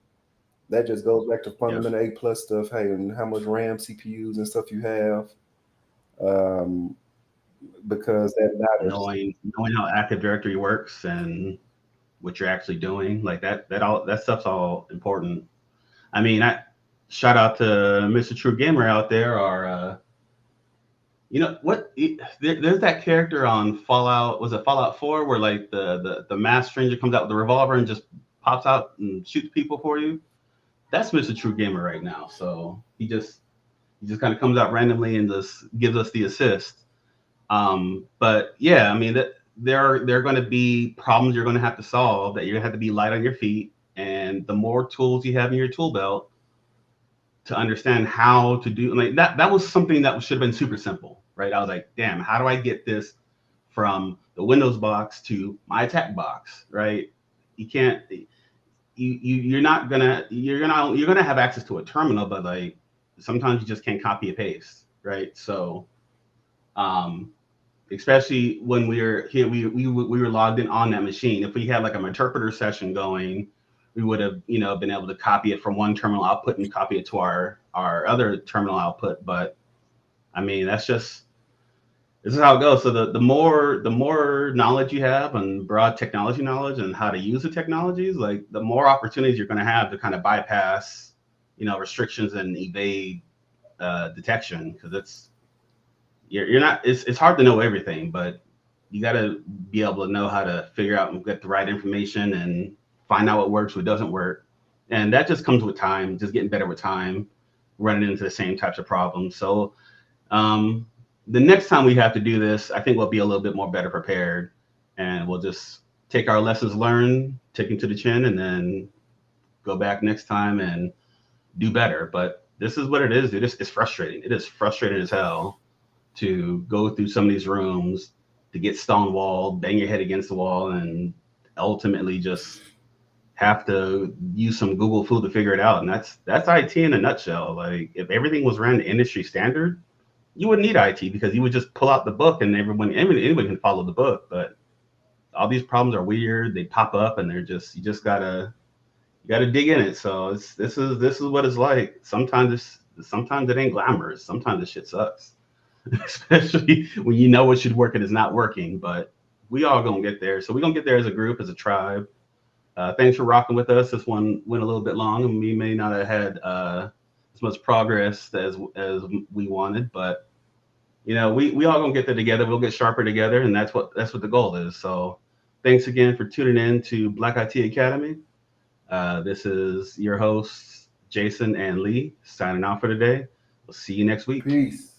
[SPEAKER 2] that just goes back to
[SPEAKER 1] Yep.
[SPEAKER 2] fundamental A plus stuff. Hey, and how much RAM, CPUs, and stuff you have, um, because that matters.
[SPEAKER 1] Knowing how Active Directory works and what you're actually doing, like that stuff's all important. I mean, I shout out to Mr. True Gamer out there, or you know what? There's that character on Fallout. Was it Fallout 4, where like the mass stranger comes out with the revolver and just pops out and shoots people for you? That's Mr. True Gamer right now. So he just kind of comes out randomly and just gives us the assist. But yeah, I mean that there are going to be problems you're going to have to solve, that you're going to have to be light on your feet, and the more tools you have in your tool belt to understand how to do, like that was something that should have been super simple, right? I was like, damn, how do I get this from the Windows box to my attack box, right? You can't you're gonna have access to a terminal, but like sometimes you just can't copy and paste, right? So um especially when we were here, we were logged in on that machine. If we had like an interpreter session going, we would have been able to copy it from one terminal output and copy it to our other terminal output. But I mean, this is how it goes. So the more knowledge you have and broad technology knowledge and how to use the technologies, like the more opportunities you're going to have to kind of bypass restrictions and evade detection, because you're not it's hard to know everything, but you got to be able to know how to figure out and get the right information and find out what works, what doesn't work. And that just comes with time, just getting better with time, running into the same types of problems. So um, the next time we have to do this, I think we'll be a little bit more better prepared, and we'll just take our lessons learned, take them to the chin, and then go back next time and do better. But this is what it is, dude. It's frustrating. It is frustrating as hell to go through some of these rooms, to get stonewalled, bang your head against the wall, and ultimately just have to use some Google food to figure it out. And that's IT in a nutshell. Like if everything was ran to industry standard, you wouldn't need IT, because you would just pull out the book and anyone can follow the book. But all these problems are weird. They pop up and you gotta dig in it. So this is what it's like. Sometimes it ain't glamorous. Sometimes this shit sucks. Especially when you know what should work and is not working. But we all gonna get there. So we're gonna get there as a group, as a tribe. Thanks for rocking with us. This one went a little bit long, and we may not have had as much progress as we wanted, but we all gonna get there together. We'll get sharper together, and that's what the goal is. So thanks again for tuning in to Black IT Academy. This is your hosts, Jason and Lee, signing off for today. We'll see you next week.
[SPEAKER 2] Peace.